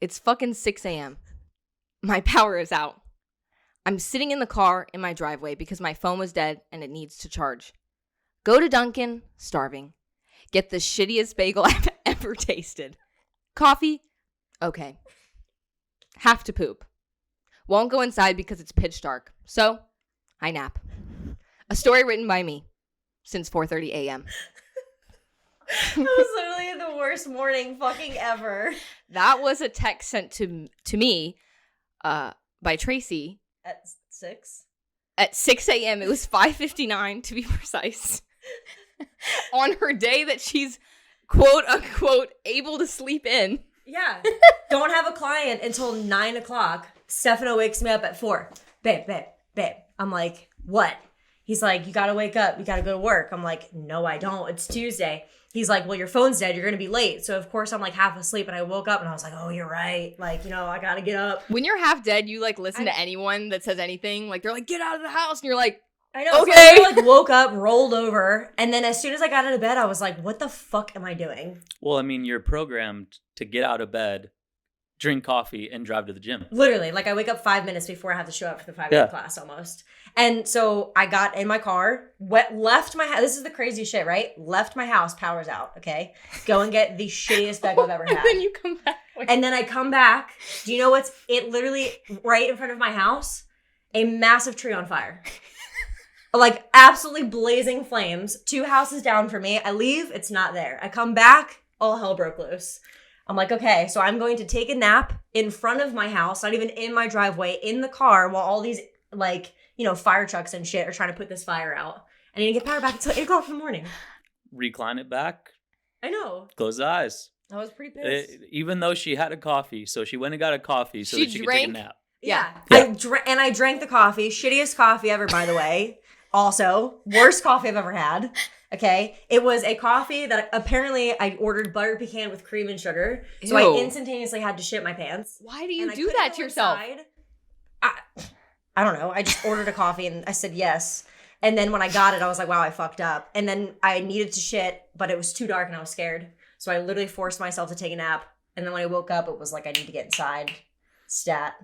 It's fucking 6 a.m. My power is out. I'm sitting in the car in my driveway because my phone was dead and it needs to charge. Go to Dunkin', starving. Get the shittiest bagel I've ever tasted. Coffee? Okay. Have to poop. Won't go inside because it's pitch dark. So, I nap. A story written by me since 4:30 a.m. That was literally the worst morning fucking ever. That was a text sent to me by Tracy. At 6? At 6 a.m. It was 5:59 to be precise. On her day that she's quote unquote able to sleep in. Yeah. Don't have a client until 9 o'clock. Stefano wakes me up at 4. Babe. I'm like, what? He's like, you gotta wake up. You gotta go to work. I'm like, no, I don't. It's Tuesday. He's like, well, your phone's dead. You're going to be late. So, of course, I'm like half asleep. And I woke up and I was like, oh, you're right. Like, you know, I got to get up. When you're half dead, you like listen to anyone that says anything. Like, they're like, get out of the house. And you're like, I know. Okay. So I like woke up, rolled over. And then as soon as I got out of bed, I was like, what the fuck am I doing? Well, I mean, you're programmed to get out of bed, drink coffee, and drive to the gym. Literally. Like, I wake up 5 minutes before I have to show up for the 5 minute class almost. And so I got in my car, left my house. This is the crazy shit, right? Left my house, power's out, okay? Go and get the shittiest bagel I've ever had. And then you come back. And then I come back. Do you know what's it literally right in front of my house? A massive tree on fire. Like absolutely blazing flames. 2 houses down for me. I leave, it's not there. I come back, all hell broke loose. I'm like, okay, so I'm going to take a nap in front of my house, not even in my driveway, in the car, while all these like, you know, fire trucks and shit are trying to put this fire out. I need to get power back until 8 o'clock in the morning. Recline it back. I know. Close the eyes. I was pretty pissed. Even though she had a coffee, so she went and got a coffee so that she could take a nap. Yeah. Yeah. I drank the coffee. Shittiest coffee ever, by the way. Also, worst coffee I've ever had. Okay. It was a coffee that apparently I ordered butter pecan with cream and sugar. So I instantaneously had to shit my pants. Why do you do that to yourself? I don't know. I just ordered a coffee and I said yes. And then when I got it, I was like, wow, I fucked up. And then I needed to shit, but it was too dark and I was scared. So I literally forced myself to take a nap. And then when I woke up, it was like, I need to get inside. Stat.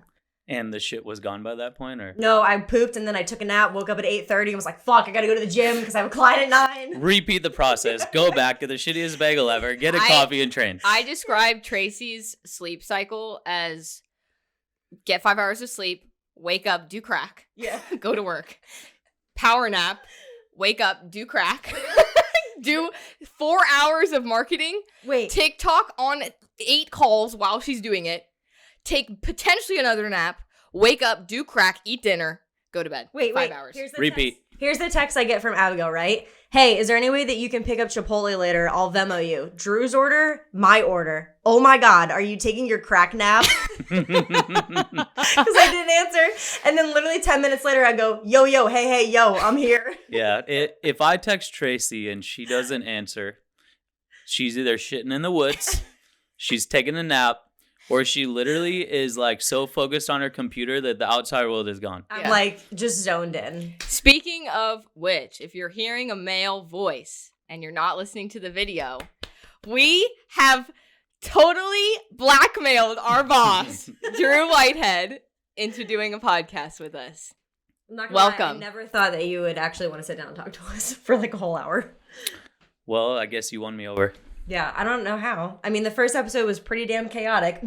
And the shit was gone by that point, or? No, I pooped and then I took a nap, woke up at 8:30 and was like, fuck, I gotta go to the gym because I have a client at 9. Repeat the process. Go back to the shittiest bagel ever, get a coffee and train. I described Tracy's sleep cycle as get 5 hours of sleep, wake up, do crack. Yeah. Go to work. Power nap, wake up, do crack. Do 4 hours of marketing. Wait. TikTok on 8 calls while she's doing it. Take potentially another nap, wake up, do crack, eat dinner, go to bed. Wait, 5 hours. Repeat. Here's the text I get from Abigail, right? Hey, is there any way that you can pick up Chipotle later? I'll Venmo you. Drew's order, my order. Oh my God, are you taking your crack nap? Because I didn't answer. And then literally 10 minutes later, I go, yo, hey, yo, I'm here. Yeah, if I text Tracy and she doesn't answer, she's either shitting in the woods, she's taking a nap, or she literally is like so focused on her computer that the outside world is gone. I'm like just zoned in. Speaking of which, if you're hearing a male voice and you're not listening to the video, we have totally blackmailed our boss, Drew Whitehead, into doing a podcast with us. I'm not gonna Welcome. lie, I never thought that you would actually want to sit down and talk to us for like a whole hour. Well, I guess you won me over. Yeah, I don't know how. I mean, the first episode was pretty damn chaotic.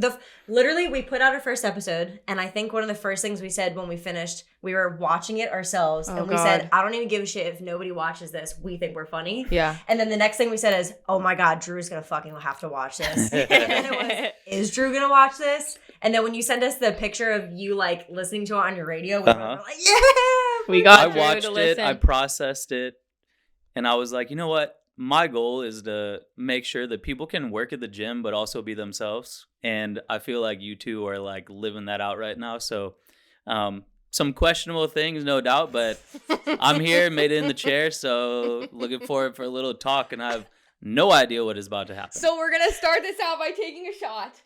Literally, we put out our first episode, and I think one of the first things we said when we finished, we were watching it ourselves, and we said, I don't even give a shit if nobody watches this. We think we're funny. Yeah. And then the next thing we said is, oh my God, Drew's gonna fucking have to watch this. And then it was, is Drew gonna watch this? And then when you sent us the picture of you like listening to it on your radio, we were like, yeah! We got I Drew watched to it, listen. I processed it, and I was like, you know what? My goal is to make sure that people can work at the gym but also be themselves. And I feel like you two are like living that out right now. So some questionable things, no doubt, but I'm here, made it in the chair. So looking forward for a little talk, and I have no idea what is about to happen. So we're going to start this out by taking a shot.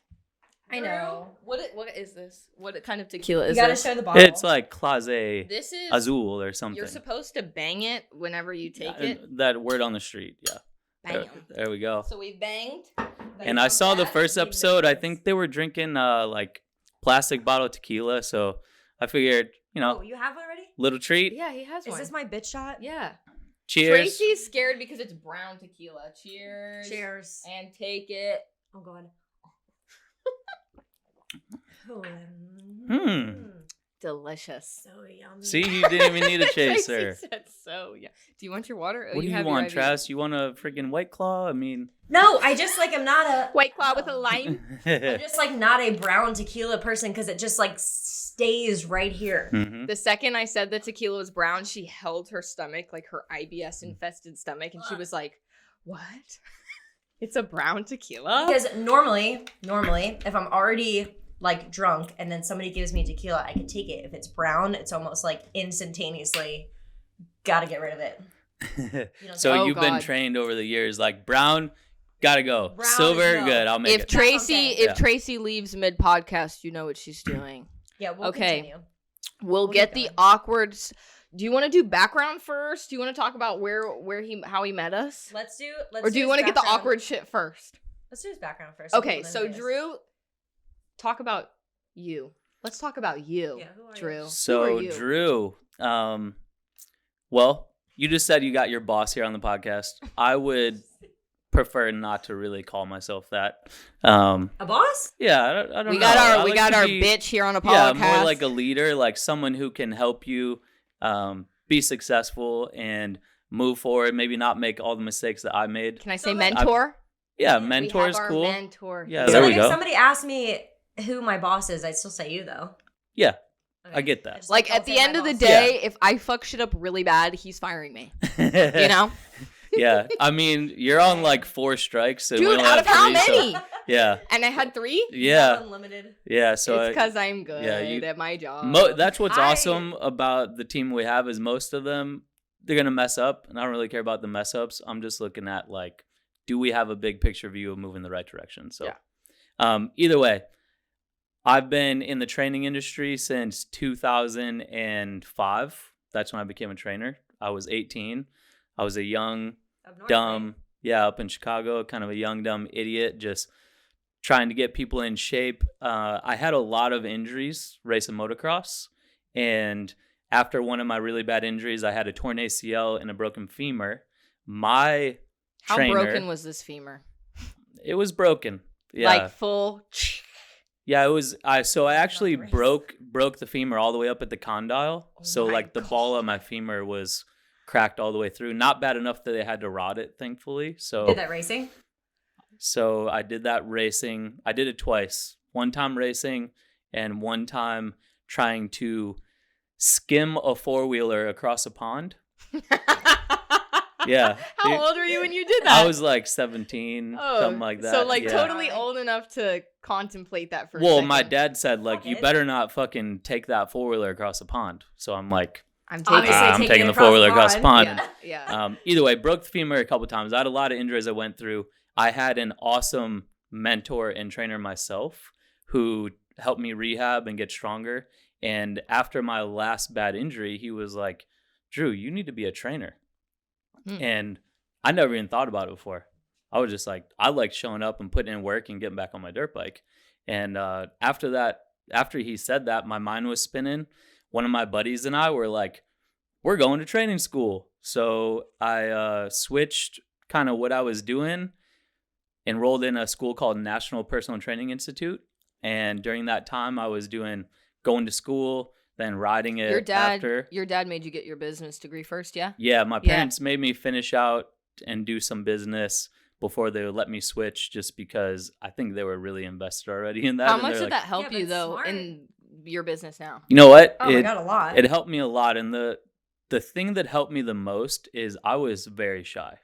I know. What is this? What kind of tequila is You gotta this? show the bottle. It's like Clase This is Azul or something. You're supposed to bang it whenever you take it. That word on the street, yeah. Bam. There we go. So we banged. And I saw the first episode. I think they were drinking like plastic bottle tequila. So I figured, Oh, you have one already? little treat. Yeah, he has Is one. this my bitch shot? Yeah. Cheers. Tracy's scared because it's brown tequila. Cheers. Cheers. And take it. Oh god. Delicious. So yummy. See, you didn't even need a chaser. Tracy said so, yeah. Do you want your water? What do you have want, your IV? Travis? You want a freaking White Claw? I mean, No, I just like I'm not a White Claw with a lime? I'm just like not a brown tequila person because it just like stays right here. Mhm. The second I said the tequila was brown, she held her stomach, like her IBS infested stomach, and she was like, "What? It's a brown tequila?" Because normally, if I'm already like drunk and then somebody gives me tequila, I can take it. If it's brown, it's almost like instantaneously gotta get rid of it. You know, So Oh, you've been God. trained over the years, like brown, gotta go. Brown, Silver, no. good. I'll make If it. Tracy, okay. if Tracy leaves mid podcast, you know what she's doing. yeah, we'll Okay. continue. We'll We'll get get the going. awkward. Do you want to do background first? Do you want to talk about how he met us, Let's do or do you want to get the awkward shit first? Let's do his background first. Okay, and then so do this. Drew, talk about you. Let's talk about you, Yeah, who are you? Drew. Who So are you? Drew, well, you just said you got your boss here on the podcast. I would prefer not to really call myself that. A boss? Yeah, I don't We know. got I our like got to our be- bitch here on a Yeah, podcast. more like a leader, like someone who can help you be successful and move forward. Maybe not make all the mistakes that I made. Can I So say like- mentor? Yeah, We mentor is our cool. Mentor. Yeah, So there we like go. if somebody asked me who my boss is, I'd still say you though. Yeah, Okay. I get that. just Like don't at the say my end of the boss. day, if I fuck shit up really bad, he's firing me. You know, Yeah, I mean, you're on like 4 strikes. And we dude. only Out of have how 3, so- many? yeah, And I had 3. yeah, Unlimited. yeah. So it's because I'm good yeah, you- at my job. that's what's I- awesome about the team we have is most of them, they're gonna mess up, and I don't really care about the mess ups. I'm just looking at like, do we have a big picture view of moving in the right direction? So, either way, I've been in the training industry since 2005. That's when I became a trainer. I was 18. I was a young, Up north, dumb, up in Chicago, kind of a young, dumb idiot, just trying to get people in shape. I had a lot of injuries racing motocross, and after one of my really bad injuries, I had a torn ACL and a broken femur. My How trainer, broken was this femur? it was broken. Yeah, Like full. yeah, it was. I actually race. broke the femur all the way up at the condyle. Oh So my like the ball of my femur was cracked all the way through. Not bad enough that they had to rod it, thankfully. So Did that racing? So I did that racing. I did it twice. One time racing and one time trying to skim a 4-wheeler across a pond. Yeah. How Dude, old were you when you did that? I was like 17, something like that. So like yeah. totally old enough to contemplate that for a Well, second. my dad said like, you Okay. better not fucking take that 4-wheeler across a pond. So I'm like, I'm Obviously, taking. I'm taking taking it the across 4-wheeler the across the pond. pond. Yeah. Either way, broke the femur a couple times. I had a lot of injuries I went through. I had an awesome mentor and trainer myself who helped me rehab and get stronger. And after my last bad injury, he was like, Drew, you need to be a trainer. And I never even thought about it before. I was just like, I liked showing up and putting in work and getting back on my dirt bike. And after he said that, my mind was spinning. One of my buddies and I were like, we're going to training school. So I switched kind of what I was doing, enrolled in a school called National Personal Training Institute. And during that time, I was going to school, then riding it after. Your dad made you get your business degree first, yeah? Yeah, my Yeah. parents made me finish out and do some business before they would let me switch, just because I think they were really invested already in that. How And much they're did like, that help Yeah, you but though smart. in your business now? You know what? Oh my god, a lot. It helped me a lot. And the thing that helped me the most is I was very shy.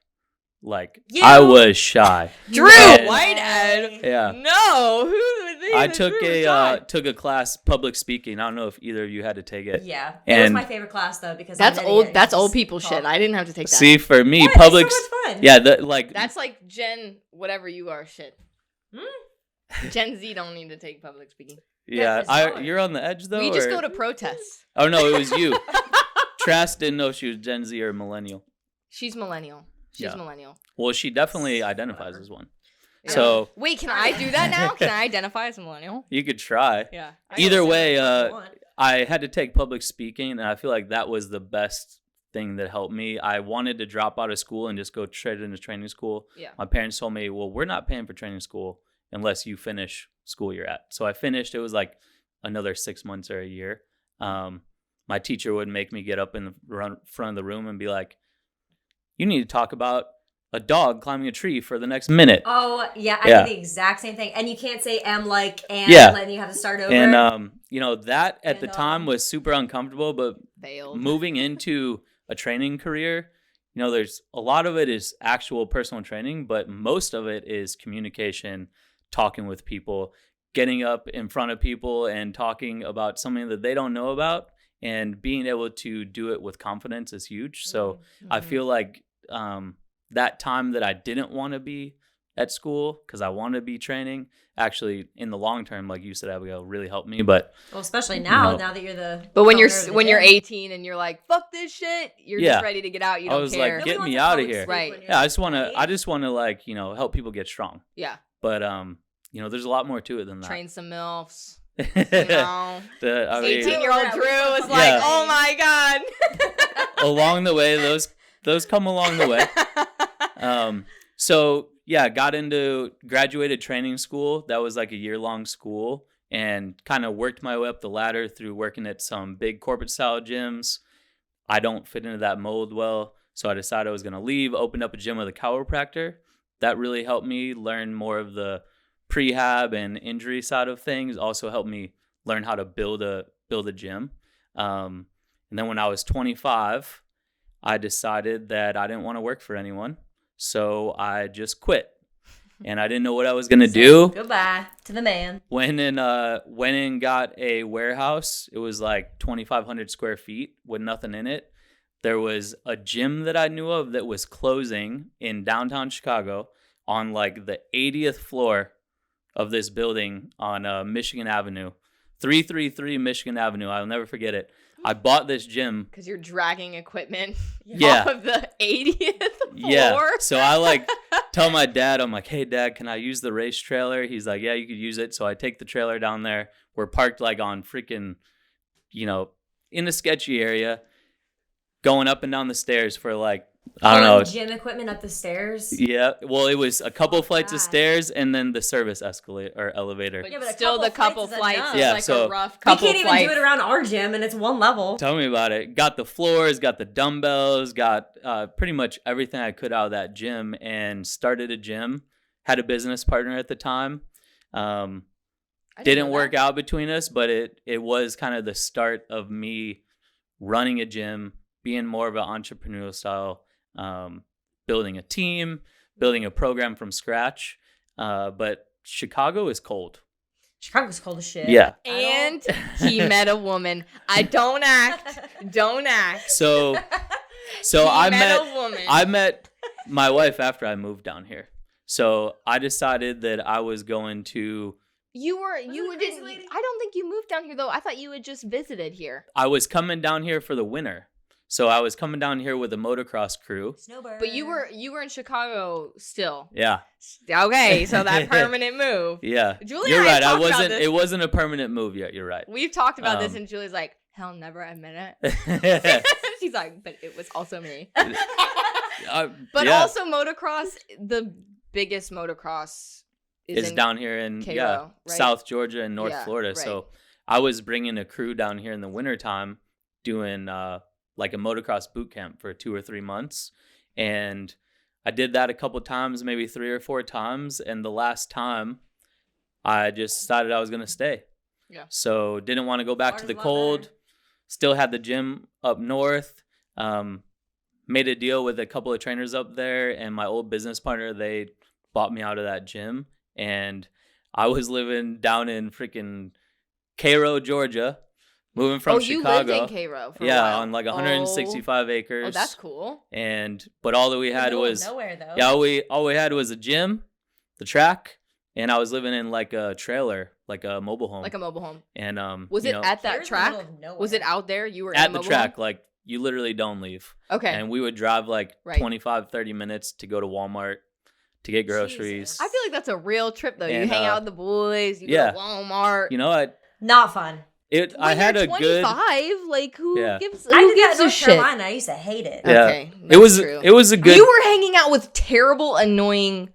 Like, You- I was shy. Drew And- Whitehead. Yeah. No, who would think I that took Drew was a shy? took a class, public speaking. I don't know if either of you had to take it. Yeah, it was And- my favorite class though because That's I'm old. idiot. That's It's old just people called- shit. I didn't have to take that. See, for me, What? public. It's so much fun. Yeah, like That's like Gen whatever you are shit. Gen Z don't need to take public speaking. yeah. it's hard. You're on the edge though. We just or- go to protests. Oh no, it was you. Trass didn't know she was Gen Z or millennial. She's millennial. She's Yeah. millennial. Well, she definitely identifies as one. Yeah. So wait, can I do that now? Can I identify as a millennial? you could try. Yeah. Either way, I had to take public speaking, and I feel like that was the best thing that helped me. I wanted to drop out of school and just go straight into training school. Yeah. My parents told me, well, we're not paying for training school unless you finish school you're at. So I finished. It was like another 6 months or a year. My teacher would make me get up in the front of the room and be like, you need to talk about a dog climbing a tree for the next minute. Oh, yeah. I did the exact same thing. And you can't say and then you have to start over. And, that at the time was super uncomfortable, but failed. Moving into a training career, there's a lot of it is actual personal training, but most of it is communication, talking with people, getting up in front of people and talking about something that they don't know about, and being able to do it with confidence is huge. So I feel like that time that I didn't want to be at school because I wanted to be training, actually in the long term, like you said, Abigail, really helped me. But especially now that you're the when you're 18 and you're like, fuck this shit, you're just ready to get out. You don't care. I was like, get me out of here. Right. Yeah, I just want to help people get strong. Yeah. But there's a lot more to it than that. Train some MILFs. 18-year-old Drew was like, oh my God. Along the way, those come along the way. So yeah, graduated training school. That was like a year-long school, and kind of worked my way up the ladder through working at some big corporate style gyms. I don't fit into that mold well, so I decided I was going to leave, opened up a gym with a chiropractor. That really helped me learn more of the prehab and injury side of things. Also helped me learn how to build a gym. And then when I was 25, I decided that I didn't want to work for anyone. So I just quit, and I didn't know what I was going to do. Goodbye to the man. Went and got a warehouse. It was like 2,500 square feet with nothing in it. There was a gym that I knew of that was closing in downtown Chicago on like the 80th floor of this building on Michigan Avenue, 333 Michigan Avenue. I'll never forget it. I bought this gym because you're dragging equipment off of the 80th floor. Yeah. So I tell my dad, I'm like, hey dad, can I use the race trailer? He's like, yeah, you could use it. So I take the trailer down there. We're parked like on freaking, in a sketchy area, going up and down the stairs for like, I don't know. Gym equipment up the stairs? Yeah. Well, it was a couple flights of stairs and then the service escalator or elevator. But still the couple flights. Yeah, like so a rough couple we can't even do it around our gym, and it's one level. Tell me about it. Got the floors, got the dumbbells, got pretty much everything I could out of that gym, and started a gym. Had a business partner at the time. Didn't work out between us, but it was kind of the start of me running a gym, being more of an entrepreneurial style. Building a team, building a program from scratch. But Chicago is cold. Chicago's cold as shit. Yeah. And he met a woman. Don't act. So I met my wife after I moved down here. So I decided that I was going to. I don't think you moved down here though. I thought you had just visited here. I was coming down here for the winter. So I was coming down here with a motocross crew. Snowbird. But you were in Chicago still. Yeah. Okay, so that permanent move. Yeah. Julie, you're right. It wasn't a permanent move yet. You're right. We've talked about this, and Julie's like, hell, never admit it. She's like, but it was also me. But also motocross, the biggest motocross is down here in Cairo, right? South Georgia and North Florida. Right. So I was bringing a crew down here in the wintertime doing like a motocross boot camp for 2 or 3 months. And I did that a couple times, maybe 3 or 4 times. And the last time I just decided I was going to stay. Yeah. So didn't want to go back to the cold. Still had the gym up north. Made a deal with a couple of trainers up there, and my old business partner, they bought me out of that gym. And I was living down in freaking Cairo, Georgia. Moving from Chicago. You lived in Cairo for a while. On like 165 acres. Oh, that's cool. But all that we had was nowhere though. Yeah, all we had was a gym, the track, and I was living in like a trailer, like a mobile home. And was it at that track? Was it out there? You were at the track, like you literally don't leave. Okay. And we would drive like 25, 30 minutes to go to Walmart, to get groceries. Jesus. I feel like that's a real trip, though. You And, hang out with the boys. You yeah. go to Walmart. You know, Not fun. I had you're a good. 25, like, who Yeah. gives I who did that gives in a North shit? Carolina. I used to hate it. Yeah. Okay, It that's was true. it was a good. You were hanging out with terrible, annoying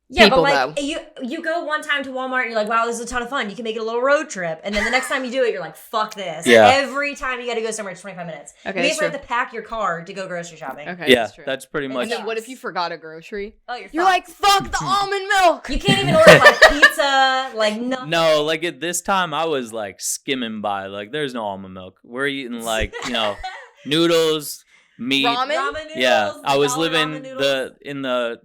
Yeah, people, but like though. you go one time to Walmart and you're like, wow, this is a ton of fun. You can make it a little road trip. And then the next time you do it, you're like, fuck this. Yeah. Every time you got to go somewhere, it's 25 minutes. Okay, You that's basically true. have to pack your car to go grocery shopping. Okay, Yeah, that's true. that's pretty And much. And then what if sucks. you forgot a grocery? Oh, You're fucked. like, fuck the almond milk. You can't even order like pizza, like nothing. No, like at this time, I was like skimming by. Like, there's no almond milk. We're eating like noodles, meat. Ramen? Ramen noodles, Yeah, I the was dollar living ramen noodles. in the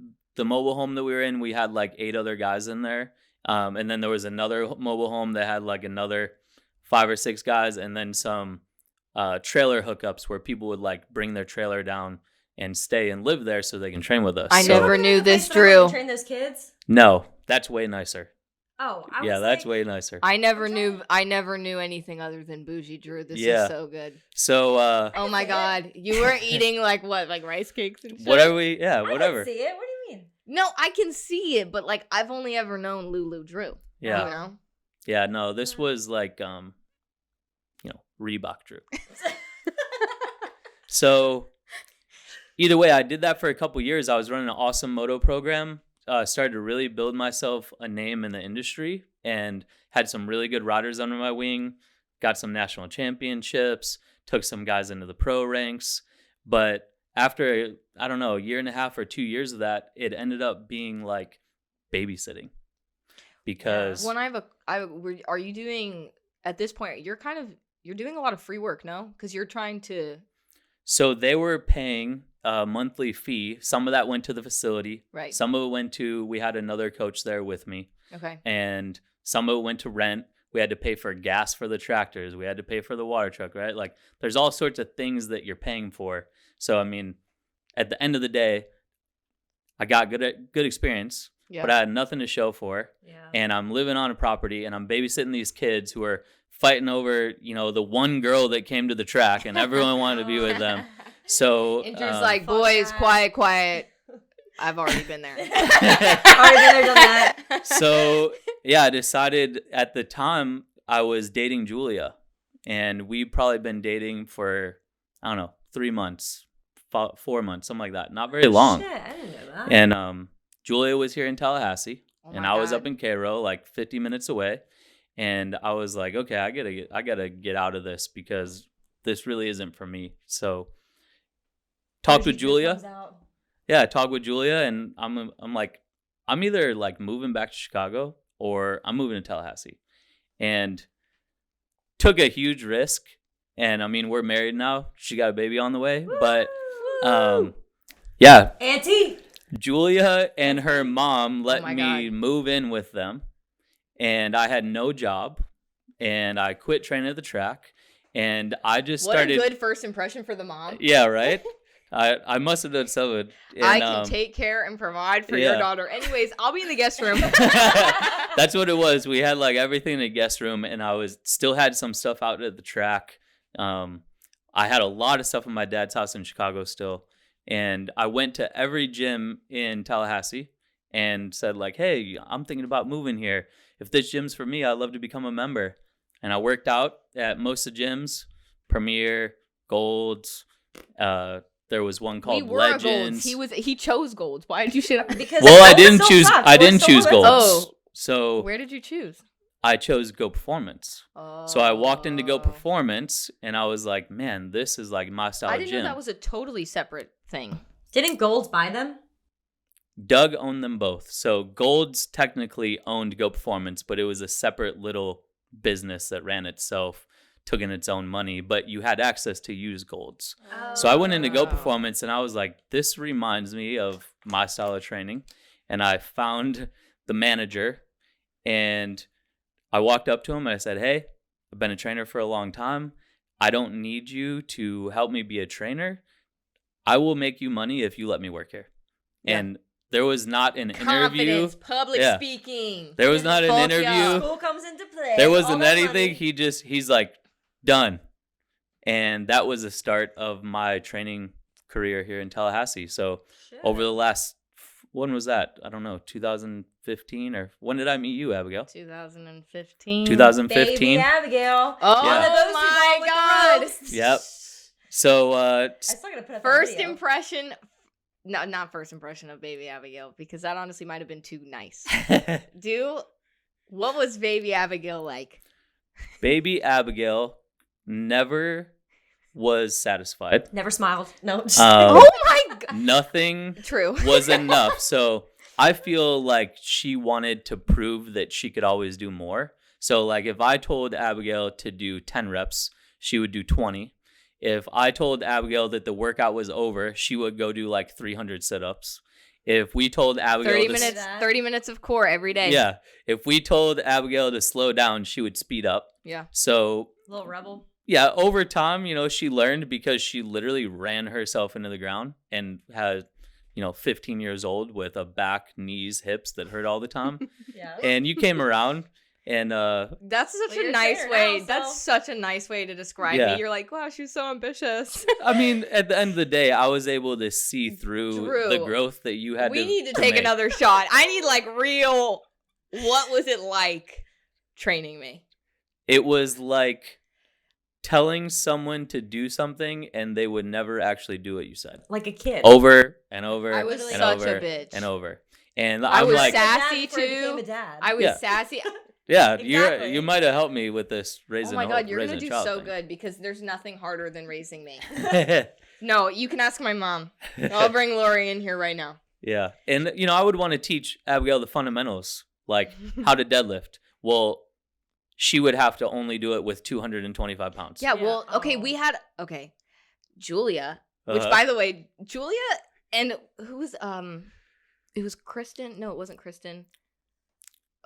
mobile home that we were in. We had like 8 other guys in there, and then there was another mobile home that had like another 5 or 6 guys, and then some trailer hookups where people would like bring their trailer down and stay and live there so they can train with us. I So- never knew The place this, that I went Drew. to train those kids. No, that's way nicer. Oh, I Yeah, was that's like, way nicer. I never knew anything other than bougie Drew. This Yeah. is so good. So Oh my god, you were eating like what, like rice cakes and shit? what are we? Yeah, I didn't whatever. see it. What do you mean? No, I can see it, but like I've only ever known Lulu Drew. Yeah. You know? Yeah, no, this was like Reebok Drew. So either way, I did that for a couple years. I was running an awesome moto program. Started to really build myself a name in the industry and had some really good riders under my wing. Got some national championships, took some guys into the pro ranks. But after, I don't know, a year and a half or 2 years of that, it ended up being like babysitting. Because When are you doing at this point? You're doing a lot of free work, no? Because you're trying to. so they were paying a monthly fee. Some of that went to the facility. Right. Some of it went to, we had another coach there with me. Okay. And some of it went to rent. We had to pay for gas for the tractors. We had to pay for the water truck, right? Like there's all sorts of things that you're paying for. So, I mean, at the end of the day, I got good experience, Yeah. but I had nothing to show for it. Yeah. And I'm living on a property and I'm babysitting these kids who are fighting over, the one girl that came to the track and everyone wanted to be with them. So And Drew's like, boys, quiet. I've already been there. Already been there, done that. so yeah, I decided at the time I was dating Julia, and we'd probably been dating for, I don't know, 3 months, 4 months, something like that. Not very long. Shit, I didn't know that. And Julia was here in Tallahassee, Oh and my I was God. up in Cairo, like 50 minutes away. And I was like, okay, I gotta get out of this because this really isn't for me. So talked with Julia. Yeah, I talked with Julia, and I'm like, I'm either like moving back to Chicago or I'm moving to Tallahassee, and took a huge risk. And I mean, we're married now. She got a baby on the way, but yeah, Auntie. Julia and her mom let my me God. move in with them, and I had no job, and I quit training at the track, and I just What started. a good first impression for the mom. Yeah, right. I must have done something. And, I can take care and provide for your yeah. daughter. Anyways, I'll be in the guest room. That's what it was. We had like everything in the guest room, and I was still had some stuff out at the track. I had a lot of stuff in my dad's house in Chicago still, and I went to every gym in Tallahassee and said like, "Hey, I'm thinking about moving here. If this gym's for me, I'd love to become a member." And I worked out at most of the gyms, Premier, Golds. There was one We called were Legends. Golds. He chose Golds. Why did you shit on? Because Well, I Golds didn't still choose. sucks. I didn't Golds choose still Golds. sucks. Oh. So Where did you choose? I chose Go Performance. Oh. So I walked into Go Performance, and I was like, man, this is like my style I of didn't gym. know that was a totally separate thing. Didn't Golds buy them? Doug owned them both. So Gold's technically owned Go Performance, but it was a separate little business that ran itself, took in its own money, but you had access to use Gold's. So I went into Go Oh. Performance, and I was like, this reminds me of my style of training. And I found the manager, and I walked up to him and I said, hey, I've been a trainer for a long time. I don't need you to help me be a trainer. I will make you money if you let me work here. Yeah. And there was not an interview. Confidence, public Yeah. speaking. There was not an Fuck interview. yeah. School comes into play. There all wasn't that anything. money. He's like, done. And that was the start of my training career here in Tallahassee. So Shit. over the last when was that? I don't know, 2015 or when did I meet you, Abigail? 2015. 2015. Baby Abigail. Oh Yeah. my God. Yep. So I still gotta put up First that video. impression. No, not first impression of baby Abigail, because that honestly might have been too nice. What was baby Abigail like? Baby Abigail never was satisfied. Never smiled. No. Oh my God. Nothing True. was enough. So I feel like she wanted to prove that she could always do more. So like if I told Abigail to do 10 reps, she would do 20. If I told Abigail that the workout was over, she would go do like 300 sit-ups. If we told Abigail 30 minutes of core every day. Yeah. If we told Abigail to slow down, she would speed up. Yeah. So Little rebel. yeah, over time, she learned because she literally ran herself into the ground and had, 15 years old with a back, knees, hips that hurt all the time. Yeah. And you came around and That's such Well, a you're nice there way. now, so- That's such a nice way to describe Yeah. me. You're like, wow, she was so ambitious. I mean, at the end of the day, I was able to see through True. the growth that you had We to need to take make. another shot. I need like real. What was it like training me? It was like telling someone to do something and they would never actually do what you said. Like a kid. Over and over I was and such over a bitch. and over. And I I'm was like, sad. A dad sassy before he too. became a dad. I was Yeah. sassy. yeah, Exactly. you might have helped me with this Oh raising my God, you're raising gonna a do child so thing. good because there's nothing harder than raising me. Yeah. No, you can ask my mom. I'll bring Lori in here right now. Yeah. And, I would want to teach Abigail the fundamentals, like how to deadlift. Well, she would have to only do it with 225 pounds. Yeah, Yeah. well, okay, Oh. Julia, which Uh-huh. by the way, Julia and who was it was Kristen. No, it wasn't Kristen.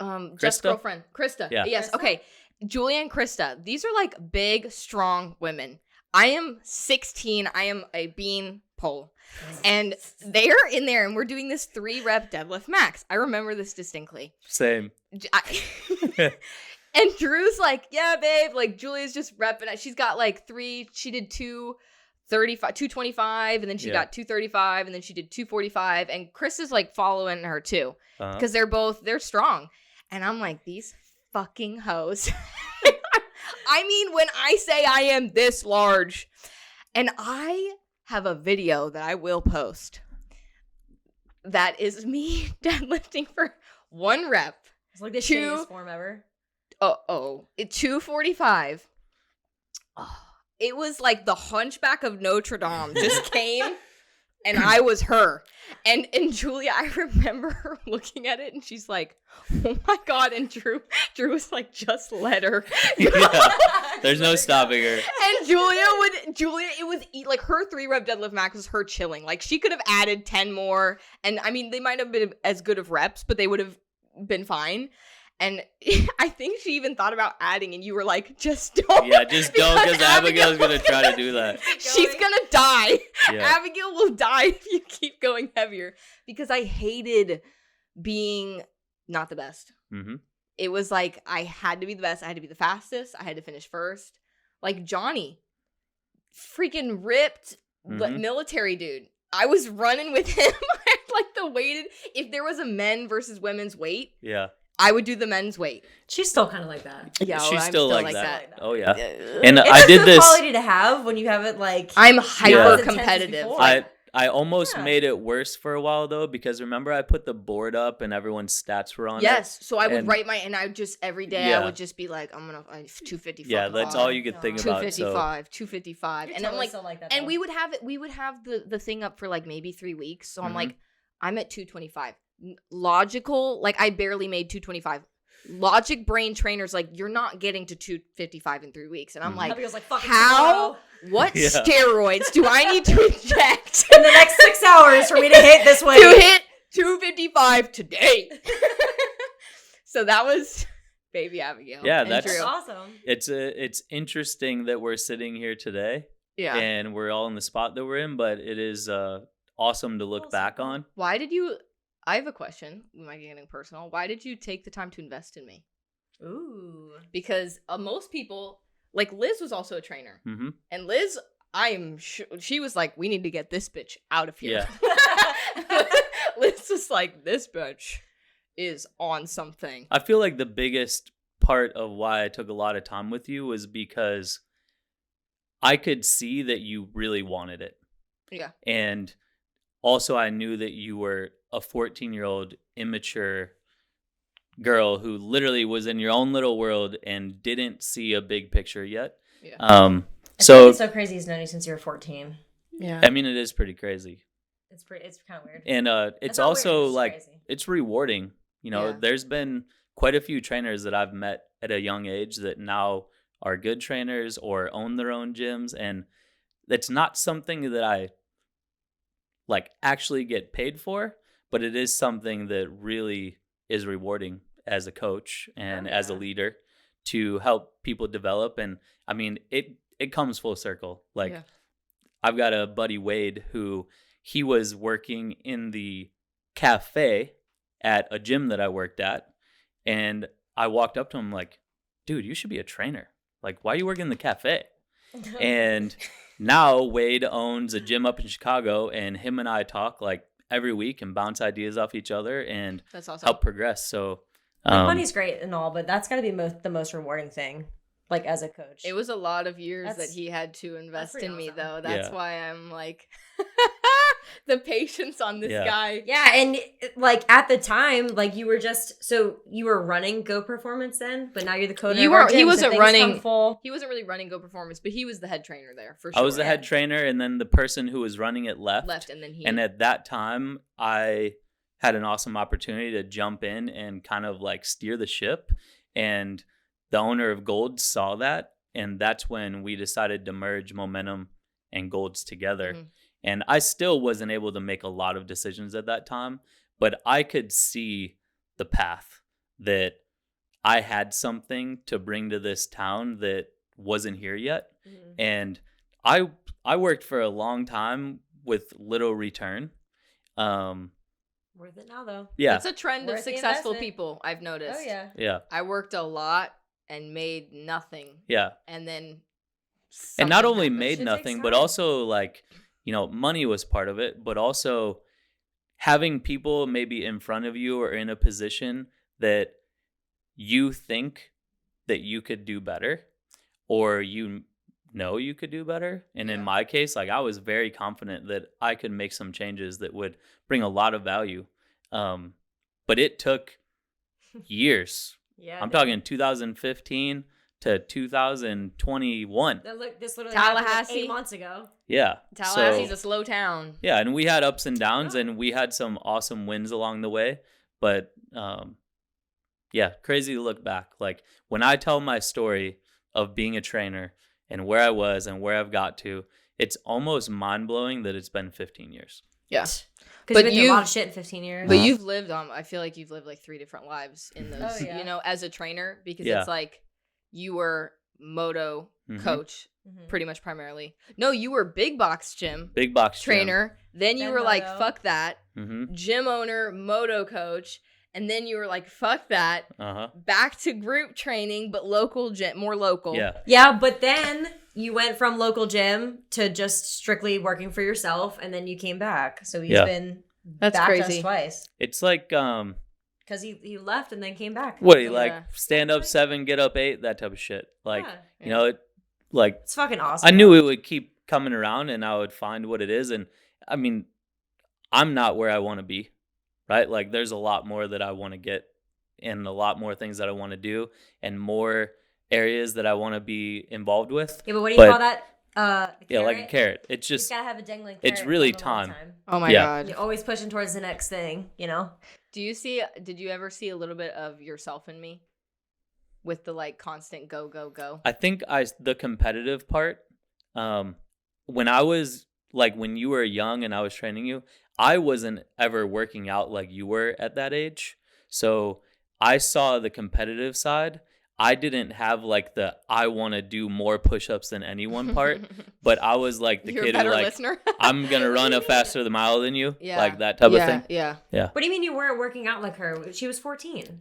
Jeff's Krista? girlfriend, Krista. Yeah. Yes. Krista? Okay. Julia and Krista. These are like big, strong women. I am 16. I am a bean pole. And they are in there and we're doing this 3-rep deadlift max. I remember this distinctly. Same. And Drew's like, yeah, babe. Like, Julia's just repping it. She's got like 3. She did 225, and then she Yeah. got 235, and then she did 245. And Chris is like following her too. Uh-huh. Because they're strong. And I'm like, these fucking hoes. I mean, when I say I am this large, and I have a video that I will post that is me deadlifting for 1 rep. It's like the 2 shittiest form ever. 245. Oh, it was like the Hunchback of Notre Dame just came. And I was her. And Julia, I remember her looking at it and she's like, oh my God. And Drew was like, just let her. Yeah. There's no stopping her. And it was like her 3-rep deadlift max was her chilling. Like she could have added 10 more. And I mean, they might have been as good of reps, but they would have been fine. And I think she even thought about adding, and you were like, just don't. Yeah, just don't, because Abigail Abigail's going to try to do that. She's going to die. Yeah. Abigail will die if you keep going heavier. Because I hated being not the best. Mm-hmm. It was like I had to be the best. I had to be the fastest. I had to finish first. Like Johnny, freaking ripped Mhm. military dude. I was running with him. I had like the weighted. If there was a men versus women's weight, Yeah. I would do the men's weight. She's still kind of like that. Yeah, She's I'm still like that. Oh, yeah. And It's I a did good this. quality to have when you have it like. I'm Yeah. hyper As intense as competitive. before. I almost Yeah. made it worse for a while, though, because remember I put the board up and everyone's stats were on it? Yes, so I would And- write and I would just every day Yeah. I would just be like, I'm gonna 255. Yeah, that's all you could think about. So 255, You're and I'm totally like, still like that, and though. we would have it. We would have the thing up for like maybe 3 weeks. So I'm Mhm. like, I'm at 225. Logical, like I barely made 225. Logic brain trainers like you're not getting to 255 in 3 weeks, and I'm Mhm. like, Abigail's like, fucking how? tomorrow. What Yeah. steroids do I need to inject In the next 6 hours for me to hit this way. to hit 255 today? So that was baby Abigail. Yeah, and that's- Drew. awesome. it's interesting that we're sitting here today Yeah. and we're all in the spot that we're in, but it is awesome to look Full back circle. on. Why did you? I have a question. We might be getting personal. Why did you take the time to invest in me? Ooh. Because most people, like Liz, was also a trainer, Mm-hmm. and Liz, she was like, "We need to get this bitch out of here." Yeah. Liz was like, this bitch is on something. I feel like the biggest part of why I took a lot of time with you was because I could see that you really wanted it. Yeah. And also I knew that you were a 14-year-old immature girl who literally was in your own little world and didn't see a big picture yet. Yeah. I think So it's so crazy he's known you since you were 14. Yeah. I mean, it is pretty crazy. It's kind of weird. And it's It's not weird, also it's just like crazy. it's rewarding. You know, Yeah. there's been quite a few trainers that I've met at a young age that now are good trainers or own their own gyms, and that's not something that I like actually get paid for, but it is something that really is rewarding as a coach and as a yeah. leader to help people develop. And I mean, it comes full circle. Like Yeah. I've got a buddy, Wade, who he was working in the cafe at a gym that I worked at. And I walked up to him like, dude, you should be a trainer. Like, why are you working in the cafe? And now Wade owns a gym up in Chicago, and him and I talk like every week and bounce ideas off each other and That's awesome. help progress. So money's great and all, but that's got to be the most rewarding thing, like as a coach. It was a lot of years That's- that he had to invest pretty in me, awesome. though. That's Yeah. why I'm like, the patience on this Yeah. guy. Yeah, and like at the time, like you were running Go Performance then, but now you're the coach. You were- he wasn't running- Come full. He wasn't really running Go Performance, but he was the head trainer there for I sure. was the head trainer, and then the person who was running it left. and then he. And at that time, I had an awesome opportunity to jump in and kind of like steer the ship. And the owner of Gold saw that. And that's when we decided to merge Momentum and Golds together. Mhm. And I still wasn't able to make a lot of decisions at that time, but I could see the path that I had something to bring to this town that wasn't here yet. Mhm. And I worked for a long time with little return. Worth it now though. Yeah. That's a trend of Worth the successful investment. people, I've noticed. Oh yeah. Yeah. I worked a lot and made nothing. Yeah. And then. And not something only happened. made Shit takes nothing, but time. also like, you know, money was part of it, but also having people maybe in front of you or in a position that you think that you could do better or you know you could do better. And in Yeah. my case, like I was very confident that I could make some changes that would bring a lot of value. But it took years. Yeah. I'm talking 2015 to 2021. This literally happened like Tallahassee. 8 months ago. Yeah. Tallahassee's So, a slow town. yeah, and we had ups and downs, Yeah. and we had some awesome wins along the way. But yeah, crazy to look back. Like when I tell my story of being a trainer and where I was and where I've got to, it's almost mind blowing that it's been 15 years. Yeah. Because But you've been through a lot you- of shit in 15 years. But you've lived I feel like you've lived like 3 different lives in those, Oh, yeah. you know, as a trainer, because Yeah. it's like you were moto Mhm. coach Mhm. pretty much primarily. No, you were big box gym Big box trainer. Then you Then were like, moto. fuck that. Mm-hmm. Gym owner, moto coach. And then you were like, fuck that. Uh-huh. Back to group training, but local gym, more local. Yeah. Yeah, but then you went from local gym to just strictly working for yourself, and then you came back. So he's Yeah. been That's back to crazy. us twice. It's like Because he left and then came back. what do you Yeah. like stand up 7, get up 8, that type of shit. Like, Yeah. you know, it like It's fucking awesome. I knew it would keep coming around and I would find what it is. And I mean, I'm not where I want to be, right? Like there's a lot more that I want to get and a lot more things that I want to do and more areas that I want to be involved with. Yeah, but what do you But- call that? Yeah, like a carrot. It's You just, gotta have a dangling carrot. it's really all the whole time. Oh my Yeah. God. You're always pushing towards the next thing, you know? Did you ever see a little bit of yourself in me with the like constant go, go, go? I think the competitive part, when I was like, when you were young and I was training you, I wasn't ever working out like you were at that age. So I saw the competitive side. I didn't have like the I want to do more push-ups than anyone part, but I was like the You're kid a who better like listener. I'm gonna run a faster the mile than you, Yeah. like that type of thing. Yeah. What do you mean you weren't working out like her? She was 14.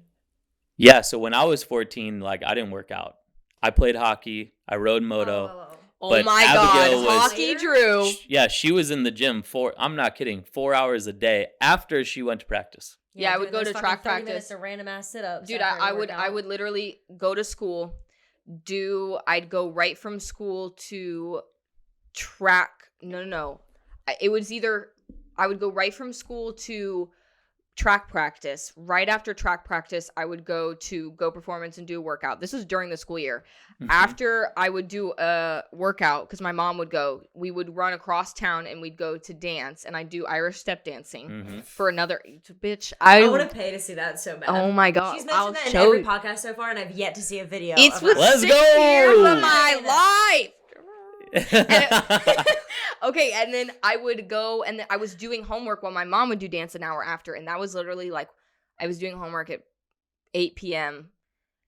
Yeah. So when I was 14, like I didn't work out. I played hockey. I rode moto, Oh. Oh But my Abigail God. was- Hockey Drew. Yeah, she was in the gym I'm not kidding, 4 hours a day after she went to practice. Yeah, I would doing go those to fucking track 30 minutes practice. of random ass sit-ups. Dude, after I your would workout. literally go to school, I'd go right from school to track. No. It was either I would go right from school to track practice. Right after track practice, I would go to Go Performance and do a workout. This was during the school year. Mhm. After I would do a workout, because my mom would go, we would run across town and we'd go to dance, and I'd do Irish step dancing Mhm. for another bitch. I want to pay to see that so bad. Oh my God. She's I'll mentioned that in show every you. podcast so far, and I've yet to see a video. It's of was her. Let's 6 go! years of my life. Mhm. Okay, and then I would go, and then I was doing homework while my mom would do dance an hour after, and that was literally like I was doing homework at 8 p.m.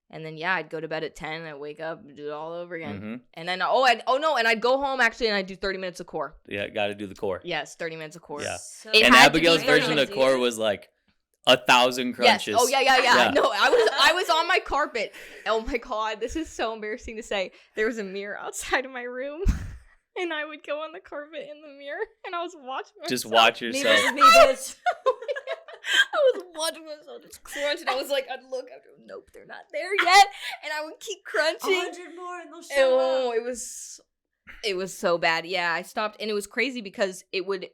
And then I'd go to bed at 10 and I'd wake up and do it all over again. Mhm. And then and I'd go home actually and I'd do 30 minutes of core. Yeah, got to do the core. Yes, 30 minutes of core. Yeah. So It And had to be Abigail's 30 version of minutes. core was like 1,000 crunches. Yes. Oh yeah. Yeah. No, I was on my carpet. Oh my God, this is so embarrassing to say. There was a mirror outside of my room, and I would go on the carpet in the mirror, and I was watching myself. Just watch Me yourself. versus me, bitch. I was watching myself just crunch, and I was like, I'd look after. Nope, they're not there yet, and I would keep crunching. 100 more and they'll show Oh, up. it was so bad. Yeah, I stopped, and it was crazy because it would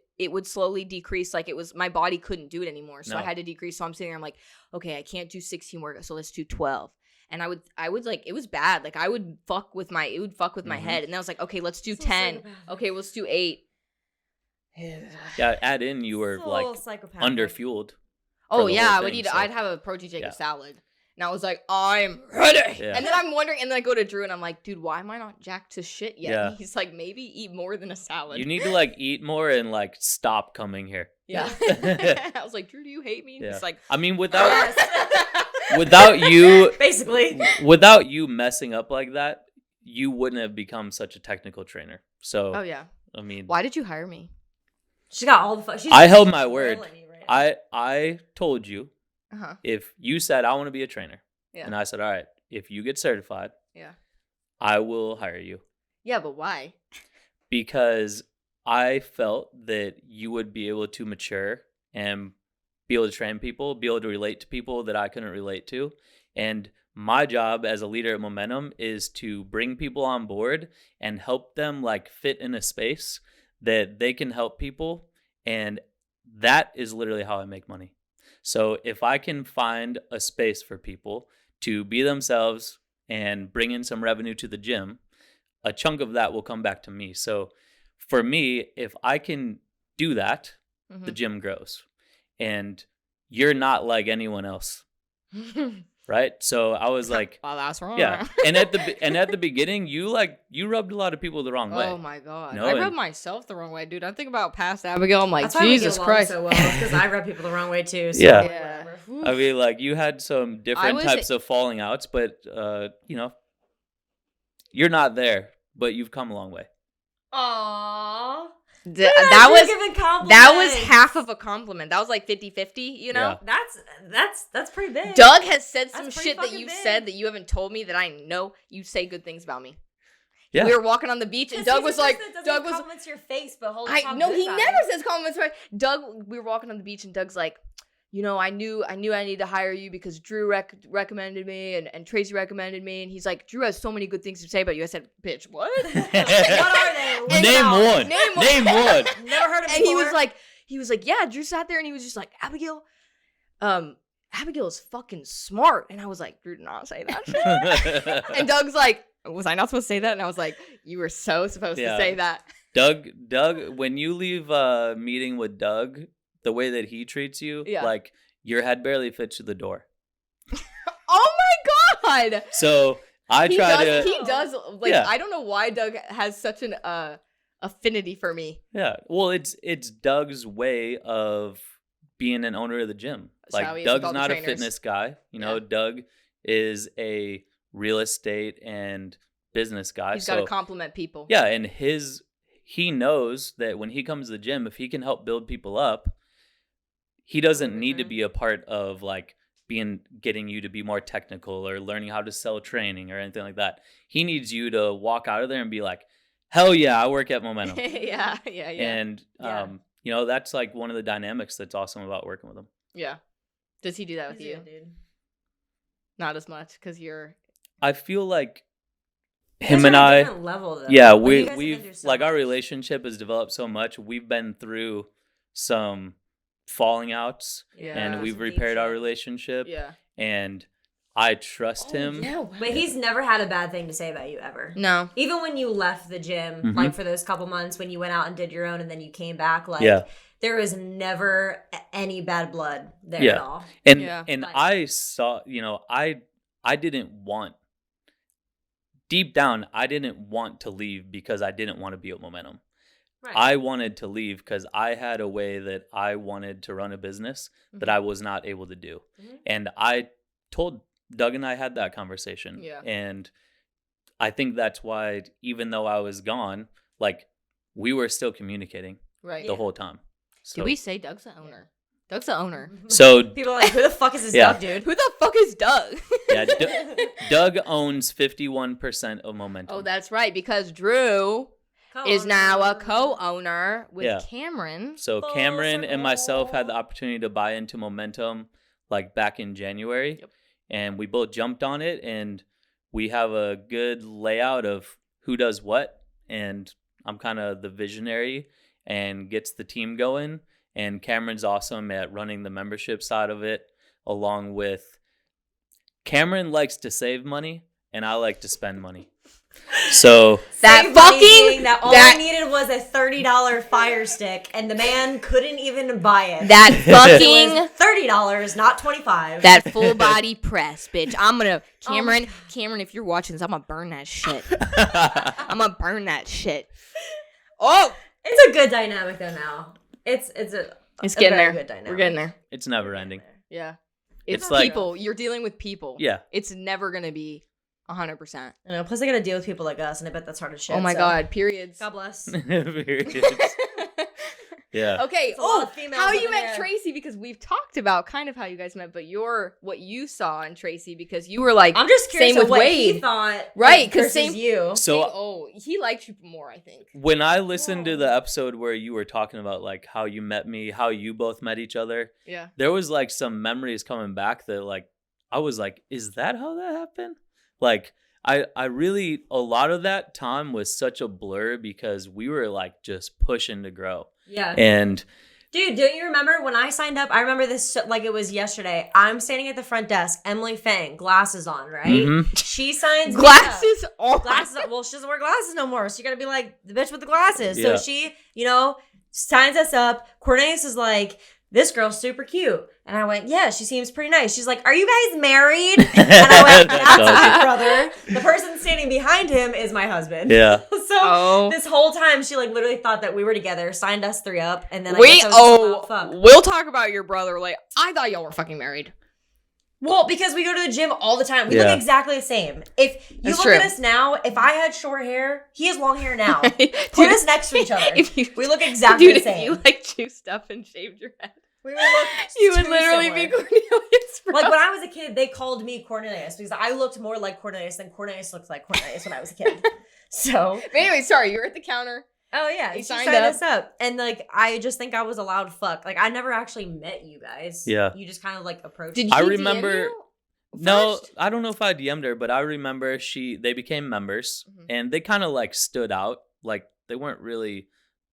slowly decrease. Like my body couldn't do it anymore, so I No. had to decrease. So I'm sitting there, I'm like, okay, I can't do 16 workouts, so let's do 12. And I would like, it was bad. Like it would fuck with my Mhm. head. And then I was like, okay, let's do So 10. psychopathic. Okay, let's do 8. Yeah, add in you were So like psychopathic. underfueled. Oh the yeah, whole I would thing, eat. so- I'd have a protein shake Yeah. and salad, and I was like, I'm ready. Yeah. And then I'm wondering, and then I go to Drew, and I'm like, dude, why am I not jacked to shit yet? Yeah. And he's like, maybe eat more than a salad. You need to like eat more and like stop coming here. Yeah. I was like, Drew, do you hate me? And Yeah. he's like, I mean, without Yes. without you Basically. without you messing up like that, you wouldn't have become such a technical trainer. So oh yeah. I mean, Why did you hire me? She got all the fun. I held my word. I I told you Uh-huh. if you said I want to be a trainer, Yeah. and I said, all right, if you get certified, Yeah. I will hire you. Yeah, but why? Because I felt that you would be able to mature and be able to train people, be able to relate to people that I couldn't relate to. And my job as a leader at Momentum is to bring people on board and help them like fit in a space that they can help people. And that is literally how I make money. So if I can find a space for people to be themselves and bring in some revenue to the gym, a chunk of that will come back to me. So for me, if I can do that, the gym grows. And you're not like anyone else, right? So I was like, well, that's wrong. yeah. And at the beginning, you rubbed a lot of people the wrong way. Oh my God. No, I and- rubbed myself the wrong way, dude. I think about past Abigail. I'm like, That's why Jesus we get Christ. along so well, because I rub people the wrong way too. So Yeah. Yeah. whatever. I mean, like you had some different was- types of falling outs, but you're not there, but you've come a long way. Aww. That was giving compliments. that was half of a compliment. That was like 50-50, you know? Yeah. That's pretty big. Doug has said some That's pretty shit that fucking you big. said that you haven't told me that I know you say good things about me. Yeah. We were walking on the beach and Doug was like, Doug was compliments your face, but hold I no, he never says compliments. Right? Doug, we were walking on the beach and Doug's like, I knew I need to hire you because Drew recommended me and Tracy recommended me. And he's like, Drew has so many good things to say about you. I said, bitch, what? What are they? What Name about? one. Name one. Name one. Never heard of And he was like, yeah, Drew sat there and he was just like, Abigail is fucking smart. And I was like, Drew did not say that shit. And Doug's like, was I not supposed to say that? And I was like, you were so supposed to Yeah. say that. Doug, when you leave a meeting with Doug, the way that he treats you, Yeah. like your head barely fits through the door. Oh my God. So I He try does, to, he does, like, Yeah. I don't know why Doug has such an affinity for me. yeah. Well, it's Doug's way of being an owner of the gym. That's how Like he is with Doug's all the not a trainers. fitness guy. Yeah. Doug is a real estate and business guy. He's got to compliment people. Yeah, and he knows that when he comes to the gym, if he can help build people up, he doesn't need to be a part of like getting you to be more technical or learning how to sell training or anything like that. He needs you to walk out of there and be like, Hell yeah, I work at Momentum. yeah. And, that's like one of the dynamics that's awesome about working with him. Yeah. Does he do that with He's you? good, dude. Not as much because you're. I feel like You him guys and are at a I, different level, though. yeah, Like, you guys have been we've through so like our much. relationship has developed so much. We've been through some falling outs Yeah. and we've Some deep repaired our shit. relationship. Yeah. And I trust him. Yeah. But he's never had a bad thing to say about you ever. No. Even when you left the gym, Mhm. like for those couple months when you went out and did your own and then you came back, like Yeah. there was never any bad blood there Yeah. at all. And Yeah. Like- I saw, I didn't want, deep down, I didn't want to leave because I didn't want to be at Momentum. Right. I wanted to leave because I had a way that I wanted to run a business that I was not able to do. Mhm. And I told Doug and I had that conversation. Yeah. And I think that's why, even though I was gone, like we were still communicating Right. the whole time. So, Did we say Doug's the owner? Doug's the owner. so People are like, who the fuck is this Yeah. Doug, dude? Who the fuck is Doug? yeah, Doug owns 51% of Momentum. Oh, that's right. Because Drew is now a co-owner with Yeah. Cameron. So Full Cameron and myself had the circle. opportunity to buy into Momentum like back in January. Yep. And we both jumped on it and we have a good layout of who does what. And I'm kind of the visionary and gets the team going. And Cameron's awesome at running the membership side of it, along with Cameron likes to save money and I like to spend money. So That Save money fucking- being that all that- I needed was a $30 fire stick, and the man couldn't even buy it. That It fucking was $30, not $25. that full body press, bitch. I'm gonna Oh my Cameron, if you're watching this, I'm gonna burn that shit. I'm gonna burn that shit. Oh, It's a good dynamic though now. It's it's a getting very there. good dynamic. We're getting there. it's never ending. Yeah. It's It's like- people. You're dealing with people. Yeah. It's never gonna be 100%. I know, plus I gotta deal with people like us, and I bet that's hard as shit. Oh my so- god, periods. God bless. Yeah. Okay. It's a lot Oh, of females how up you in met there. Tracy, because we've talked about kind of how you guys met, but what you saw in Tracy, because you were like, I'm just curious Same of with what Wade. he thought, Right, like, 'cause versus same- you. So he liked you more, I think. when I listened to Whoa. the episode where you were talking about like how you met me, how you both met each other, Yeah. there was like some memories coming back that like I was like, is that how that happened? Like I really, a lot of that time was such a blur because we were like just pushing to grow. Yeah. And Dude, don't you remember when I signed up? I remember this like it was yesterday. I'm standing at the front desk, Emily Fang, glasses on, right? Mhm. She signs me up. Glasses on. Glasses on. Well, she doesn't wear glasses no more. So you gotta be like the bitch with the glasses. Yeah. So she, signs us up. Cornelius is like, this girl's super cute. And I went, yeah, she seems pretty nice. She's like, are you guys married? And I went, that's my brother. The person standing behind him is my husband. yeah. So Oh. this whole time, she like literally thought that we were together, signed us 3 up, and then I Wait, guess I was just like, fuck. we'll talk about your brother. Like, I thought y'all were fucking married. Well, because we go to the gym all the time. We Yeah. look exactly the same. If you That's look true. at us now, if I had short hair, he has long hair now. Put Dude, us next to each other. If you, We look exactly dude, the same. if you like juiced up and shaved your head, We would look you would too literally similar. be Cornelius. Bro. Like when I was a kid, they called me Cornelius because I looked more like Cornelius than Cornelius looked like Cornelius when I was a kid. So, But anyway, sorry, you were at the counter. oh yeah, You she signed signed up. us up, and like I just think I was a loud fuck. Like I never actually met you guys. Yeah. you just kind of like approached. Did me. you I DM remember- you No, first? I don't know if I DM'd her, but I remember they became members Mhm. and they kind of like stood out. Like they weren't really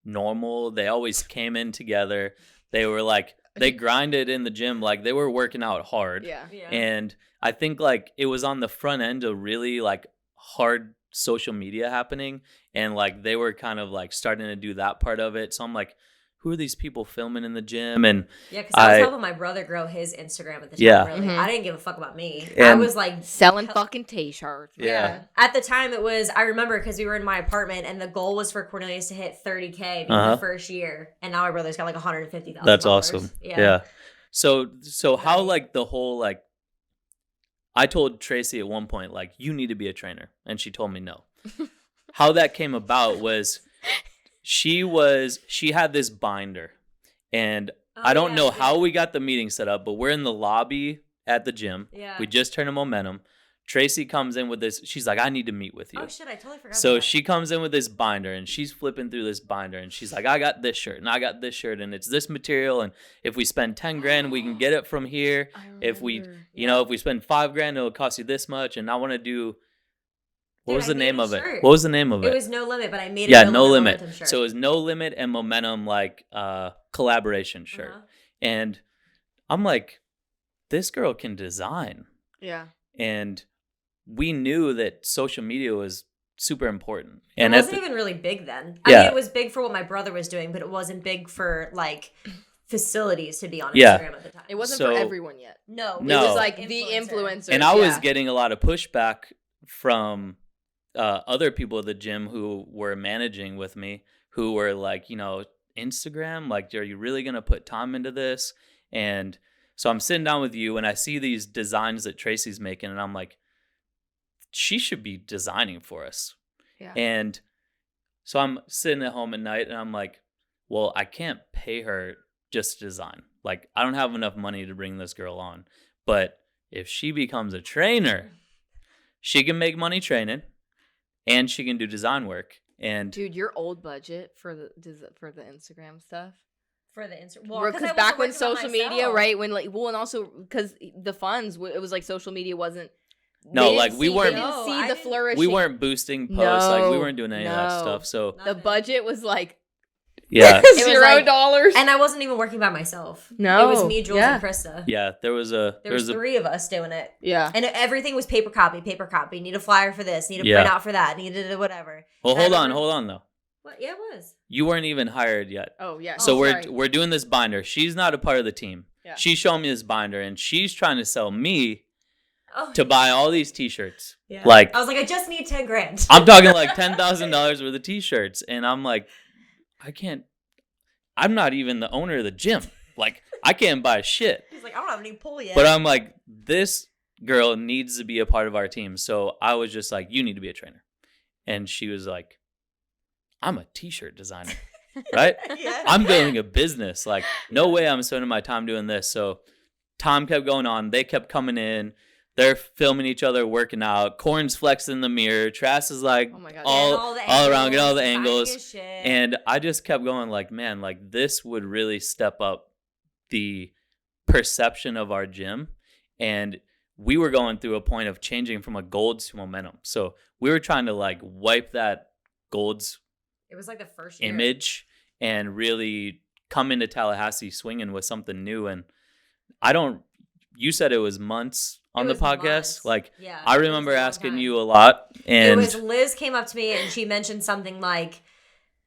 normal. They always came in together. They were like, they grinded in the gym. Like they were working out hard. Yeah. Yeah. And I think like it was on the front end of really like hard social media happening. And like they were kind of like starting to do that part of it. So I'm like, who are these people filming in the gym? And Yeah, because I was I- helping my brother grow his Instagram at the time. Yeah. Really. Mhm. I didn't give a fuck about me. I And- was like Selling fucking t-shirts. Yeah. At the time, it was, I remember because we were in my apartment and the goal was for Cornelius to hit 30K in Uh-huh. the first year. And now my brother's got like 150,000. That's awesome. Yeah. So how Right. like the whole like I told Tracy at one point like you need to be a trainer and she told me no. How that came about was she had this binder and Oh, I don't know how we got the meeting set up, but we're in the lobby at the gym. Yeah. We just turned a Momentum. Tracy comes in with this. She's like, I need to meet with you. Oh shit, I totally forgot. So about she comes in with this binder and she's flipping through this binder and she's like, I got this shirt and I got this shirt and it's this material. And if we spend 10 grand, we can get it from here. If we, if we spend 5 grand, it'll cost you this much. And I want to do, what was the name of it? What was the name of it? It was No Limit, but I made it No limit. Momentum shirt. So it was No Limit and Momentum, like collaboration shirt. And I'm like, this girl can design. Yeah. And we knew that social media was super important. And it wasn't even really big then. I mean, it was big for what my brother was doing, but it wasn't big for like facilities to be on Instagram at the time. It wasn't for everyone yet. No. It was like the influencer. And I was getting a lot of pushback from other people at the gym who were managing with me, who were like, Instagram, like, are you really going to put time into this? And so I'm sitting down with you and I see these designs that Tracy's making and I'm like, she should be designing for us. Yeah. And so I'm sitting at home at night and I'm like, well, I can't pay her just to design. Like, I don't have enough money to bring this girl on. But if she becomes a trainer, she can make money training and she can do design work. And dude, your old budget for the Instagram stuff. For the Instagram, well, because back when social media, right? When and also because the funds, it was like social media wasn't. No, like we weren't. Didn't see the flourishing. We weren't boosting posts. Like we weren't doing any of that stuff. So the budget was like, $0, and I wasn't even working by myself. No, it was me, Jules, and Krista. Yeah, there was 3 of us doing it. Yeah, and everything was paper copy. Need a flyer for this. Need a print out for that. Needed whatever. Well, hold on though. What? Yeah, it was. You weren't even hired yet. Oh yeah. So we're doing this binder. She's not a part of the team. Yeah. She's showing me this binder, and she's trying to sell me to buy all these T-shirts. Yeah. Like I was like, I just need 10 grand. I'm talking like $10,000 worth of T-shirts, and I'm like, I can't. I'm not even the owner of the gym. Like I can't buy shit. He's like, I don't have any pull yet. But I'm like, this girl needs to be a part of our team. So I was just like, you need to be a trainer, and she was like, I'm a T-shirt designer, right? Yeah. I'm building a business. Like, no way I'm spending my time doing this. So time kept going on. They kept coming in. They're filming each other working out. Corn's flexing in the mirror. Trass is like all around, get all the angles. And I just kept going like, man, like this would really step up the perception of our gym. And we were going through a point of changing from a Golds to Momentum. So we were trying to like wipe that Golds it was like the first year. Image and really come into Tallahassee swinging with something new. And you said it was months on the podcast. Months. Like, yeah, I remember asking you a lot. And it was Liz came up to me and she mentioned something like,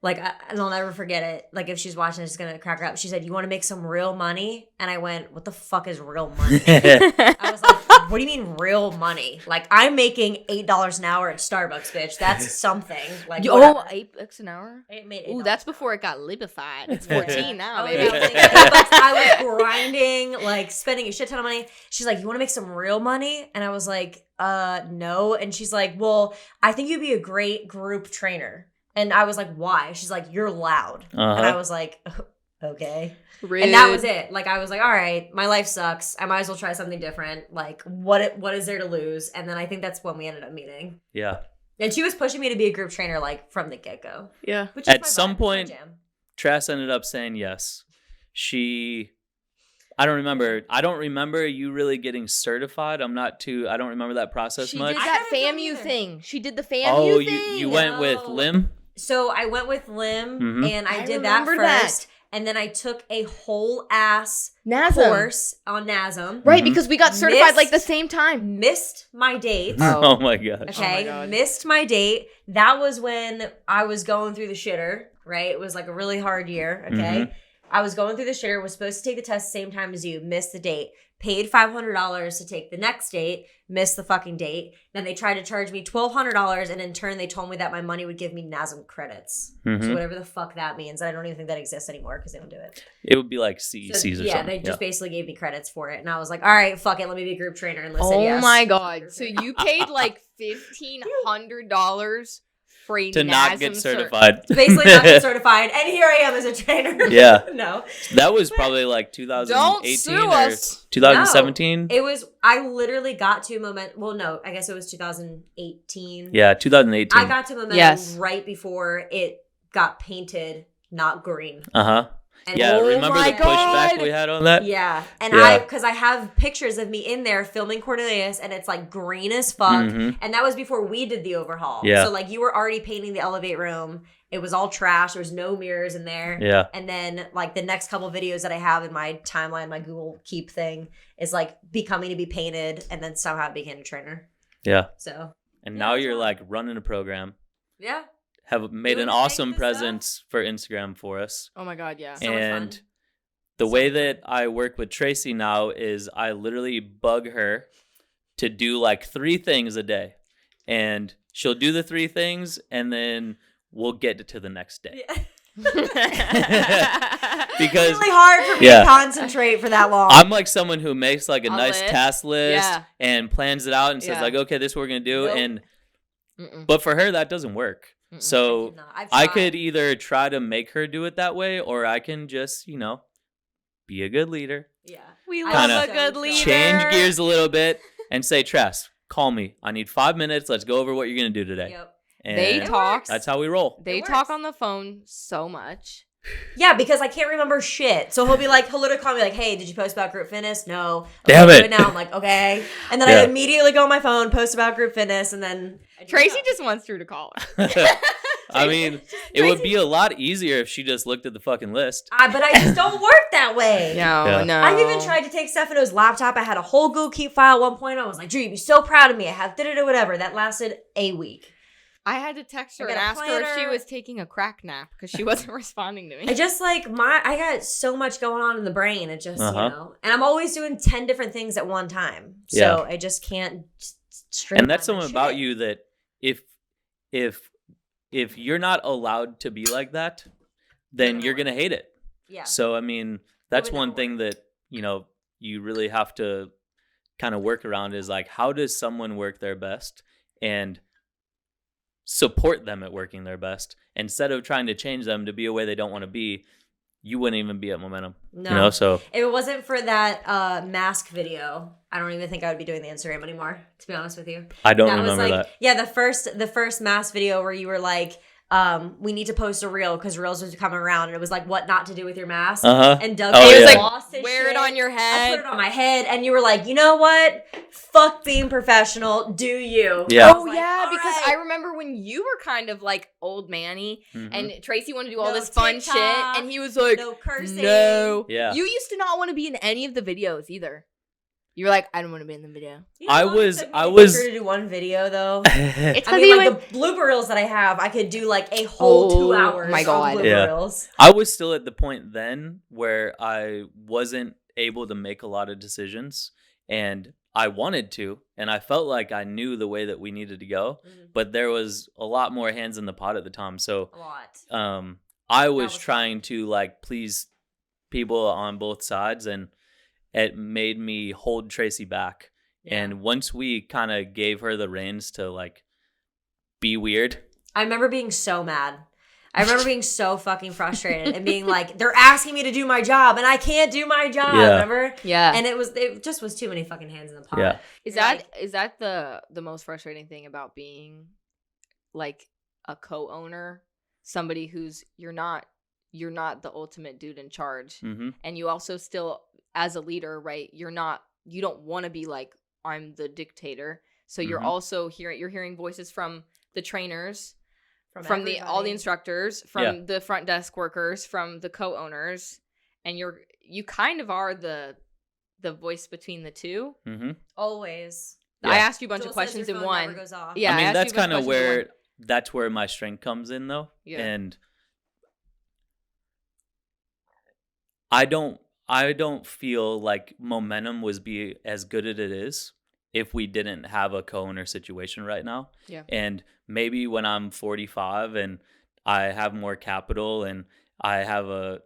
and I'll never forget it. Like, if she's watching, it's going to crack her up. She said, you want to make some real money? And I went, what the fuck is real money? I was like, what do you mean real money? Like, I'm making $8 an hour at Starbucks, bitch. That's something. Like, $8 an hour? It made Ooh, that's before it got libified. It's 14 now, baby. I was grinding, like, spending a shit ton of money. She's like, you want to make some real money? And I was like, no. And she's like, well, I think you'd be a great group trainer. And I was like, why? She's like, you're loud. And I was like, okay. Rude. And that was it. Like, I was like, all right, my life sucks. I might as well try something different. Like, what is there to lose? And then I think that's when we ended up meeting. Yeah. And she was pushing me to be a group trainer, like, from the get-go. Yeah. Which is at some point, Trass ended up saying yes. I don't remember you really getting certified. I don't remember that process much. She did that FAMU thing. She did the FAMU thing. Oh, you went with Lim? So I went with Lim, and I did that first. And then I took a whole ass course on NASM. Right, because we got certified like the same time. Missed my date. Oh my gosh. Okay, missed my date. That was when I was going through the shitter, right? It was like a really hard year, okay? Mm-hmm. I was going through the shitter, was supposed to take the test the same time as you, missed the date. Paid $500 to take the next date, missed the fucking date. Then they tried to charge me $1,200, and in turn, they told me that my money would give me NASM credits. Mm-hmm. So whatever the fuck that means. I don't even think that exists anymore because they don't do it. It would be like CECs or something. Yeah, they just basically gave me credits for it. And I was like, all right, fuck it, let me be a group trainer. And Liz said yes. Oh my God. So you paid like $1,500 to not get certified. Basically not get certified, and here I am as a trainer. Yeah. No. That was probably like 2018 or 2017. No, it was, I literally got to well, no, I guess it was 2018. Yeah, 2018. I got to Momentum right before it got painted not green. Uh-huh. And yeah, remember the pushback we had on that? Yeah. And because I have pictures of me in there filming Cornelius, and it's like green as fuck. Mm-hmm. And that was before we did the overhaul. Yeah. So like you were already painting the Elevate room. It was all trash. There was no mirrors in there. Yeah. And then like the next couple videos that I have in my timeline, my Google Keep thing is like becoming to be painted, and then somehow I became a trainer. Yeah. So. And now you're like running a program. Yeah. Have made an awesome presence for Instagram for us. Oh my God, yeah. So much and fun. the way that I work with Tracy now is I literally bug her to do like 3 things a day. And she'll do the 3 things, and then we'll get to the next day. Yeah. Because it's really hard for me to concentrate for that long. I'm like someone who makes like a nice task list and plans it out and says like, okay, this is what we're going to do. Nope. And but for her, that doesn't work. So I could either try to make her do it that way, or I can just, be a good leader. Yeah. We love a good leader. Change gears a little bit and say, Tress, call me. I need 5 minutes. Let's go over what you're going to do today. Yep. And they talk. That's how we roll. They talk on the phone so much. Yeah, because I can't remember shit. So he'll literally call me like, hey, did you post about group fitness? No. Damn it. Now I'm like, okay. And then I immediately go on my phone, post about group fitness, and then Tracy just wants Drew to call her. I mean, it would be a lot easier if she just looked at the fucking list. But I just don't work that way. No. I've even tried to take Stefano's laptop. I had a whole Google Keep file at one point. I was like, Drew, you'd be so proud of me. I have whatever. That lasted a week. I had to text her and ask her if she was taking a crack nap because she wasn't responding to me. I just I got so much going on in the brain. It just, and I'm always doing 10 different things at one time. So I just can't And that's something about you that if you're not allowed to be like that, then you're going to hate it. Yeah. So, I mean, that's one thing that, you really have to kind of work around is like, how does someone work their best and support them at working their best instead of trying to change them to be a way they don't want to be. You wouldn't even be at Momentum. No. So if it wasn't for that mask video, I don't even think I would be doing the Instagram anymore, to be honest with you. I don't remember that. Yeah, the first mask video where you were like, we need to post a reel because reels was coming around, and it was like what not to do with your mask. And Doug was like, wear it on your head. I put it on my head, and you were like, you know what? Fuck being professional. Do you? Yeah. Oh yeah, because I remember when you were kind of like old manny, and Tracy wanted to do all this fun shit, and he was like, no cursing. No. Yeah. You used to not want to be in any of the videos either. You were like, I don't want to be in the video. I was to do one video though. It's I mean, like the blooper reels that I have, I could do like a whole 2 hours. My God. Of blooper reels. I was still at the point then where I wasn't able to make a lot of decisions, and I wanted to, and I felt like I knew the way that we needed to go, but there was a lot more hands in the pot at the time. So a lot. I was trying to like please people on both sides, and it made me hold Tracy back. Yeah. And once we kind of gave her the reins to like be weird. I remember being so mad. I remember being so fucking frustrated and being like, they're asking me to do my job and I can't do my job. Yeah. Remember? Yeah. And it just was too many fucking hands in the pot. Yeah. Is that the most frustrating thing about being like a co-owner? Somebody who's you're not the ultimate dude in charge. Mm-hmm. And you also still, as a leader, right, you don't want to be like, I'm the dictator. So you're also hearing voices from the trainers, from all the instructors, from the front desk workers, from the co-owners, and you kind of are the voice between the two. Mm-hmm. Always. Yeah. I asked you a bunch of questions in one. Never goes off. Yeah, I mean, that's kind of where my strength comes in, though. Yeah. And I don't feel like Momentum would be as good as it is if we didn't have a co-owner situation right now. Yeah. And maybe when I'm 45 and I have more capital and I have a,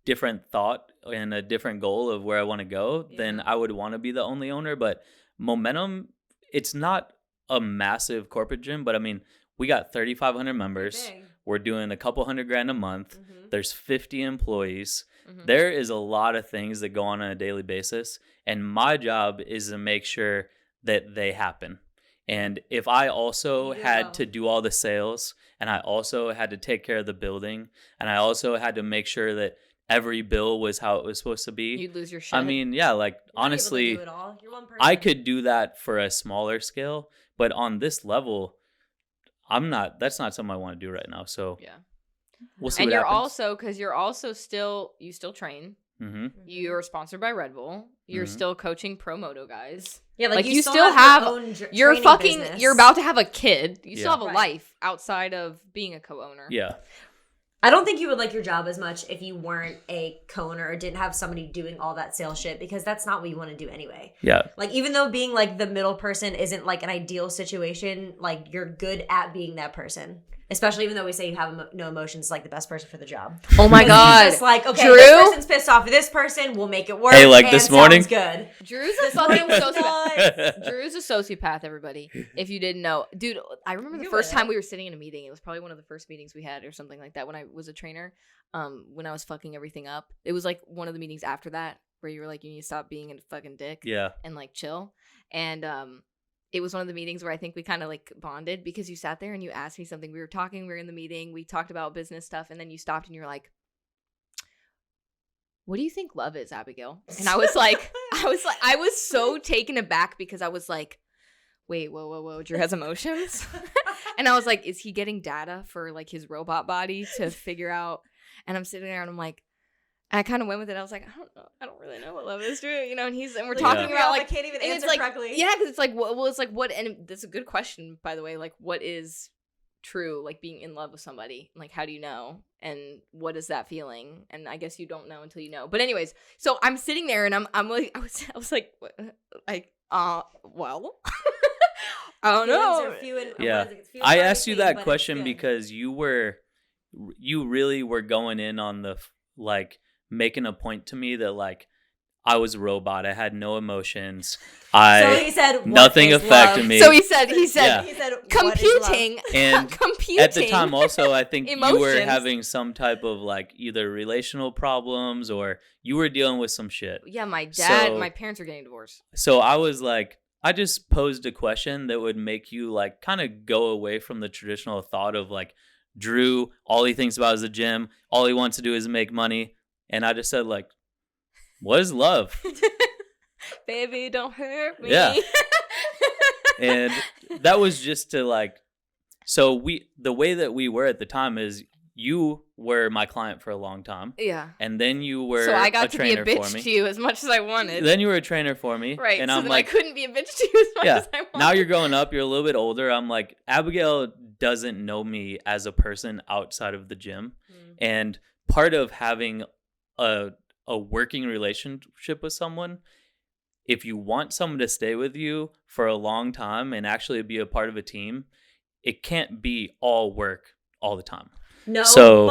different thought and a different goal of where I want to go, then I would want to be the only owner. But Momentum, it's not a massive corporate gym, but I mean, we got 3,500 members. Big. We're doing a couple $100,000 a month. Mhm. There's 50 employees. Mhm. There is a lot of things that go on a daily basis. And my job is to make sure that they happen. And if I also You do had well. to do all the sales, and I also had to take care of the building, and I also had to make sure that every bill was how it was supposed to be. You'd lose your shit. I mean, yeah, like You're not able to honestly, do it all. You're one person. I could do that for a smaller scale, but on this level, that's not something I want to do right now. So yeah. we'll see And what you're happens. also, because you're also still, you still train. Mm-hmm. You're sponsored by Red Bull. You're Mhm. still coaching pro moto guys. Yeah, like, you still your have- own You're training fucking, business. you're about to have a kid. You still Yeah. have a Right. life outside of being a co-owner. Yeah. I don't think you would like your job as much if you weren't a co-owner or didn't have somebody doing all that sales shit, because that's not what you want to do anyway. Yeah. Like, even though being like the middle person isn't like an ideal situation, like you're good at being that person. Especially even though we say you have no emotions, like the best person for the job. Oh my Because God. it's just like, okay, Drew? this person's pissed off at this person, we'll make it work. Hey, like and this morning? sounds good. Drew's a This fucking morning was sociopath. nuts. Drew's a sociopath, everybody. If you didn't know. Dude, I remember the You first would. time we were sitting in a meeting. It was probably one of the first meetings we had or something like that when I was a trainer. When I was fucking everything up. It was like one of the meetings after that where you were like, you need to stop being a fucking dick Yeah. and like chill. And it was one of the meetings where I think we kind of like bonded because you sat there and you asked me something. We were talking, we were in the meeting, we talked about business stuff, and then you stopped and you were like, what do you think love is, Abigail? And I was like, I was so taken aback because I was like, wait, whoa, Drew has emotions? And I was like, is he getting data for like his robot body to figure out? And I'm sitting there and I'm like, I kind of went with it. I was like, I don't know. I don't really know what love is, Drew. You know, and we're talking Yeah. about I like, can't even and answer it's like, correctly. yeah, because it's like, well, it's like what, and that's a good question, by the way. Like, what is true? Like being in love with somebody. Like, how do you know? And what is that feeling? And I guess you don't know until you know. But anyways, so I'm sitting there and I'm like, I was like, what? Like, well, I don't know. Yeah. I asked you that question because you really were going in on the like making a point to me that like I was a robot. I had no emotions. So he said, what nothing is affected love? me. So he said, Yeah. He said, what is love? computing, And computing. at the time also I think you were emotions. having some type of like either relational problems or you were dealing with some shit. Yeah, my parents are getting divorced. So I was like, I just posed a question that would make you like kind of go away from the traditional thought of like Drew, all he thinks about is the gym. All he wants to do is make money. And I just said like, what is love? Baby, don't hurt me. Yeah. And that was just to like, so the way that we were at the time is you were my client for a long time. Yeah. And then you were So I a got to be a trainer for bitch me. to you as much as I wanted. Then you were a trainer for me. Right. And so I'm then like, I couldn't be a bitch to you as much yeah. as I wanted. Now you're growing up. You're a little bit older. I'm like, Abigail doesn't know me as a person outside of the gym. And part of having a working relationship with someone, if you want someone to stay with you for a long time and actually be a part of a team, it can't be all work all the time. No, So-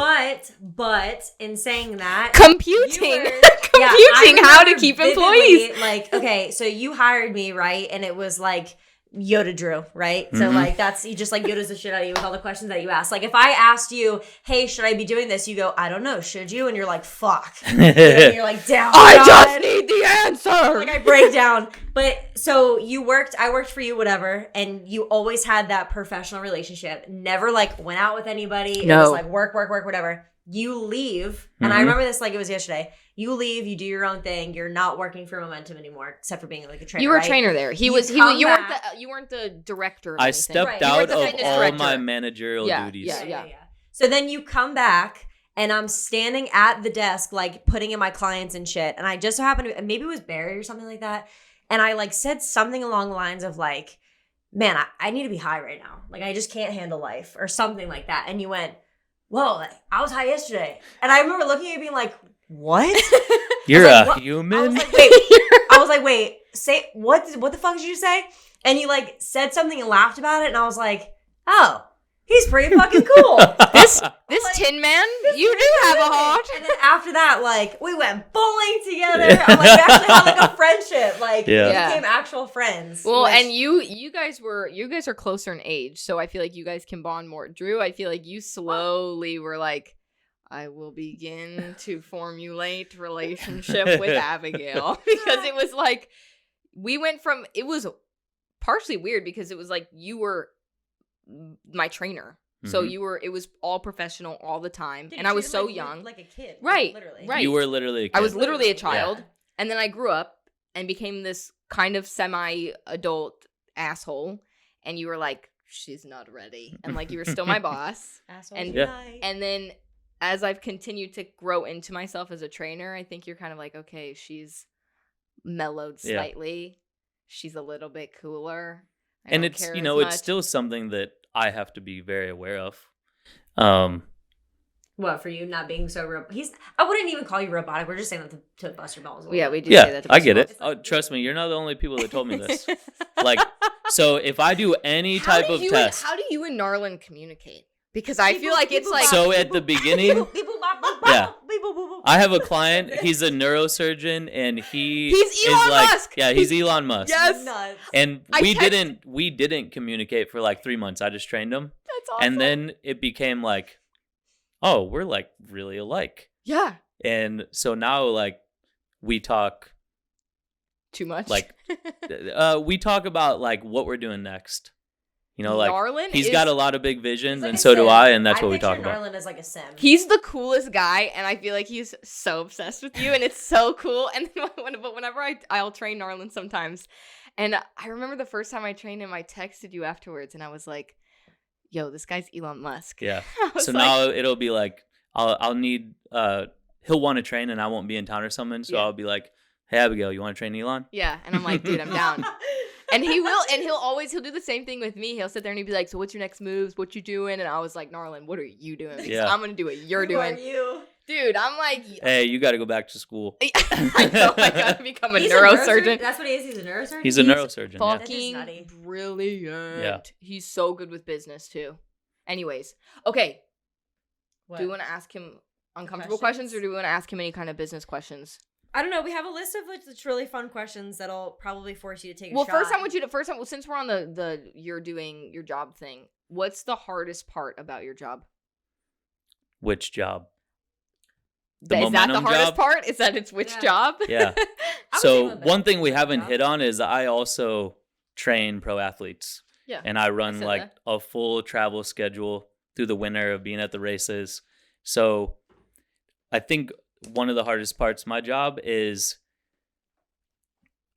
but in saying that, Computing. you were- Computing I how to remember keep vividly, employees. Like, okay, so you hired me, right? And it was like Yoda Drew, right? So Mhm. like that's you just like Yoda's the shit out of you with all the questions that you ask. Like if I asked you, hey, should I be doing this? You go, I don't know, should you? And you're like, fuck. And you're like, down. I God. just need the answer. Like I break down. But so I worked for you, whatever, and you always had that professional relationship. Never like went out with anybody. It No. was like work, whatever. You leave, and I Mhm. remember this like it was yesterday. You leave, you do your own thing. You're not working for Momentum anymore, except for being like a trainer. You were a right? trainer there. You you come back- weren't the director of I anything. stepped Right. You out weren't the of fitness all director. my managerial Yeah, duties. yeah. So then you come back, and I'm standing at the desk, like putting in my clients and shit. And I just so happened to, maybe it was Barry or something like that. And I like said something along the lines of like, man, I need to be high right now. Like I just can't handle life or something like that. And you went, whoa, like, I was high yesterday. And I remember looking at you being like, what? You're I was like, a what? human? I was like, wait, say, what the fuck did you say? And you like said something and laughed about it. And I was like, oh, He's pretty fucking cool. This Like, Tin Man, This you is do have a amazing. heart. And then after that, like, we went bowling together. I'm like, we actually had like a friendship. Like, we Yeah. became actual friends. Well, which- and you guys are closer in age, so I feel like you guys can bond more. Drew, I feel like you slowly were like, I will begin to formulate relationship with Abigail because it was like we went from it was partially weird because it was like you were my trainer. So Mhm. it was all professional all the time. Dude, and you I was treated so like, young. like a kid. Right, Literally. right. You were literally a kid. I was literally a Yeah. child. And then I grew up and became this kind of semi-adult asshole. And you were like, she's not ready. And like, you were still my boss. Asshole And- Yeah. tonight. And then as I've continued to grow into myself as a trainer, I think you're kind of like, okay, she's mellowed Yeah. slightly. She's a little bit cooler. I And don't it's, care you as know, it's much. still something that I have to be very aware of. What, for you not being so I wouldn't even call you robotic. We're just saying that to bust your balls. A little Yeah, bit. we do say that Yeah, to I get it. It's like- Oh, trust me, you're not the only people that told me this. Like, so if I do any How type do of you test, how do you and Narlin communicate? Because I feel like it's Beep, like boop, So bop, at beep, the boop, beginning- beep, boop, beep, boop, bop, boop, Yeah. bop, beep, boop, boop, boop. I have a client, he's a neurosurgeon, and He's is Elon like, Musk. yeah, he's Elon Musk. Yes. Nuts. And I text- we didn't communicate for like 3 months. I just trained him. that's awesome. And then it became like, oh, we're like really alike. yeah, And so now like we talk too much. like we talk about like what we're doing next. You know, like Narlin he's is, got a lot of big visions, He's like and a so do sim. I, and that's what we picture talk about. Narlin as like a sim. He's the coolest guy, and I feel like he's so obsessed with you, and it's so cool. And then whenever I'll train Narlin sometimes, and I remember the first time I trained him, I texted you afterwards, and I was like, "Yo, this guy's Elon Musk." Yeah. I was So like, now it'll be like I'll need he'll want to train, and I won't be in town or something. So Yeah. I'll be like, hey Abigail, you want to train Elon? yeah, and I'm like, dude, I'm down. And he will, and he'll do the same thing with me. He'll sit there and he'll be like, so what's your next moves? What you doing? And I was like, Narlin, what are you doing? Because Yeah. I'm gonna do what you're Who are doing. you? Dude, I'm like, Hey, you got to go back to school. I know I gotta become a He's neurosurgeon. That's what he is. He's a neurosurgeon. He's a He's neurosurgeon. Yeah. That is Fucking nutty. brilliant. Yeah. He's so good with business too. Anyways, okay. What? Do we want to ask him uncomfortable questions, or do we want to ask him any kind of business questions? I don't know. We have a list of like really fun questions that'll probably force you to take a Well, shot. first I want you to since we're on the you're doing your job thing. What's the hardest part about your job? Which job? Is that the momentum hardest job? part? Is that it's which Yeah. job? Yeah. I would say So momentum one thing we is a haven't job. hit on is I also train pro athletes. Yeah. And I run said like that. a full travel schedule through the winter of being at the races. So I think one of the hardest parts of my job is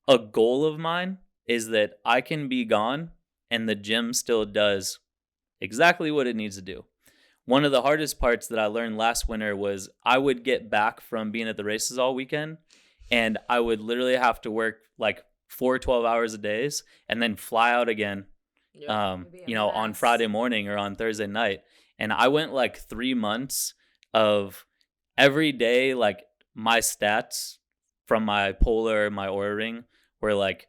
a goal of mine is that I can be gone and the gym still does exactly what it needs to do. One of the hardest parts that I learned last winter was I would get back from being at the races all weekend and I would literally have to work like 4 12-hour days and then fly out again It'd be a you know, on mess. Friday morning or on Thursday night. And I went like 3 months of every day, like my stats from my polar, my Oura ring were like,